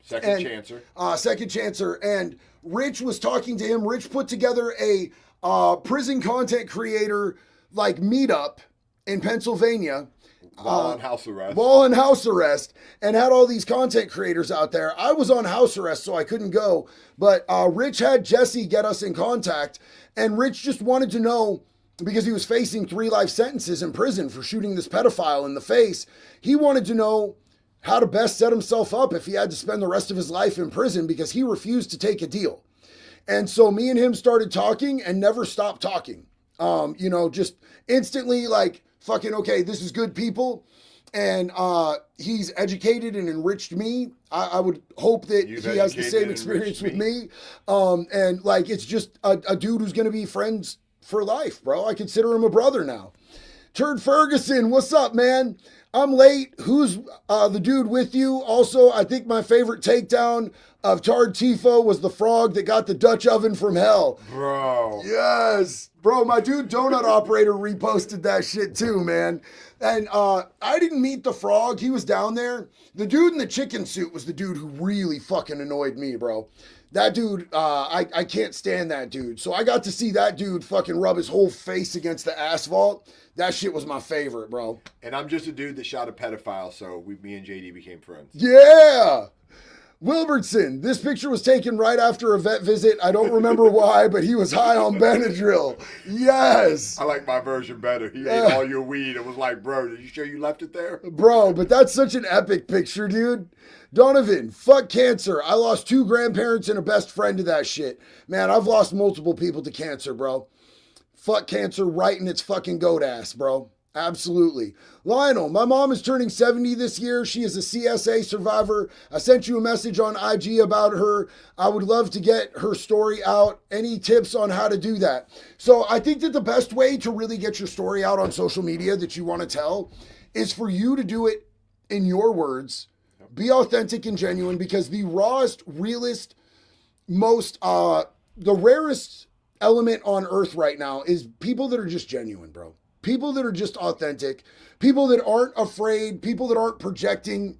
Second Chancer. And Rich was talking to him. Rich put together a prison content creator like meetup in Pennsylvania. While on house arrest, and had all these content creators out there. I was on house arrest, so I couldn't go. But Rich had Jesse get us in contact, and Rich just wanted to know, because he was facing 3 life sentences in prison for shooting this pedophile in the face. He wanted to know how to best set himself up if he had to spend the rest of his life in prison, because he refused to take a deal. And so me and him started talking and never stopped talking. Just instantly like, fucking, okay, this is good people. And he's educated and enriched me. I would hope that he has the same experience with me. And like, it's just a dude who's going to be friends for life, bro. I consider him a brother now. Turd Ferguson, what's up, man? I'm late. Who's the dude with you? Also, I think my favorite takedown of Tard Tifo was the frog that got the Dutch oven from hell. Bro. Yes. Bro, my dude Donut Operator reposted that shit too, man. And I didn't meet the frog. He was down there. The dude in the chicken suit was the dude who really fucking annoyed me, bro. That dude, I can't stand that dude. So I got to see that dude fucking rub his whole face against the asphalt. That shit was my favorite, bro. And I'm just a dude that shot a pedophile, so me and JD became friends. Yeah! Wilbertson, this picture was taken right after a vet visit. I don't remember why, but he was high on Benadryl. Yes! I like my version better. He ate all your weed and was like, bro, are you sure you left it there? Bro, but that's such an epic picture, dude. Donovan, fuck cancer. I lost 2 grandparents and a best friend to that shit. Man, I've lost multiple people to cancer, bro. fuck cancer right in its fucking goat ass, bro. Absolutely. Lionel, my mom is turning 70 this year. She is a CSA survivor. I sent you a message on IG about her. I would love to get her story out. Any tips on how to do that? So I think that the best way to really get your story out on social media that you want to tell is for you to do it in your words. Be authentic and genuine, because the rawest, realest, most, the rarest element on earth right now is people that are just genuine, bro. People that are just authentic, people that aren't afraid, people that aren't projecting.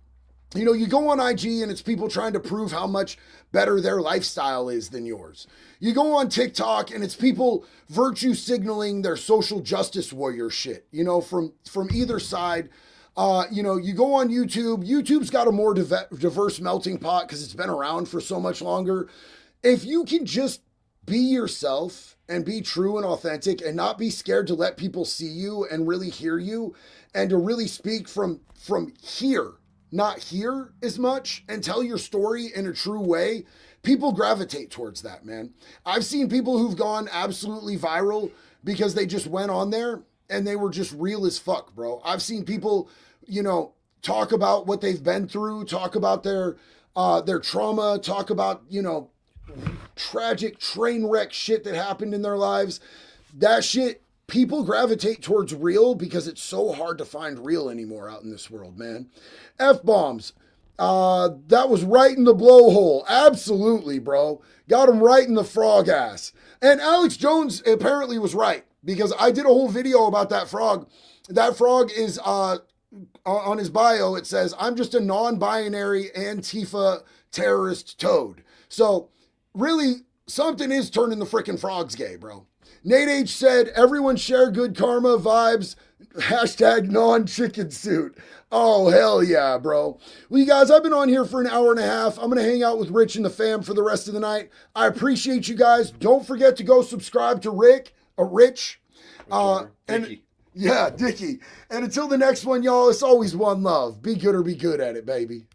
You know, you go on IG and it's people trying to prove how much better their lifestyle is than yours. You go on TikTok and it's people virtue signaling their social justice warrior shit, you know, from either side. You know, you go on YouTube. YouTube's got a more diverse melting pot because it's been around for so much longer. If you can just be yourself and be true and authentic and not be scared to let people see you and really hear you, and to really speak from here, not here as much, and tell your story in a true way, people gravitate towards that, man. I've seen people who've gone absolutely viral because they just went on there and they were just real as fuck, bro. I've seen people, you know, talk about what they've been through, talk about their trauma, talk about, you know, tragic train wreck shit that happened in their lives. That shit, people gravitate towards real because it's so hard to find real anymore out in this world, man. F-bombs. That was right in the blowhole. Absolutely, bro. Got him right in the frog ass. And Alex Jones apparently was right, because I did a whole video about that frog. That frog is, on his bio, it says, I'm just a non-binary Antifa terrorist toad. So, really, something is turning the freaking frogs gay, bro. Nate H said, everyone share good karma vibes. Hashtag non-chicken suit. Oh, hell yeah, bro. Well, you guys, I've been on here for an hour and a half. I'm going to hang out with Rich and the fam for the rest of the night. I appreciate you guys. Don't forget to go subscribe to Rich. Dickie. Yeah, Dickie. And until the next one, y'all, it's always one love. Be good or be good at it, baby.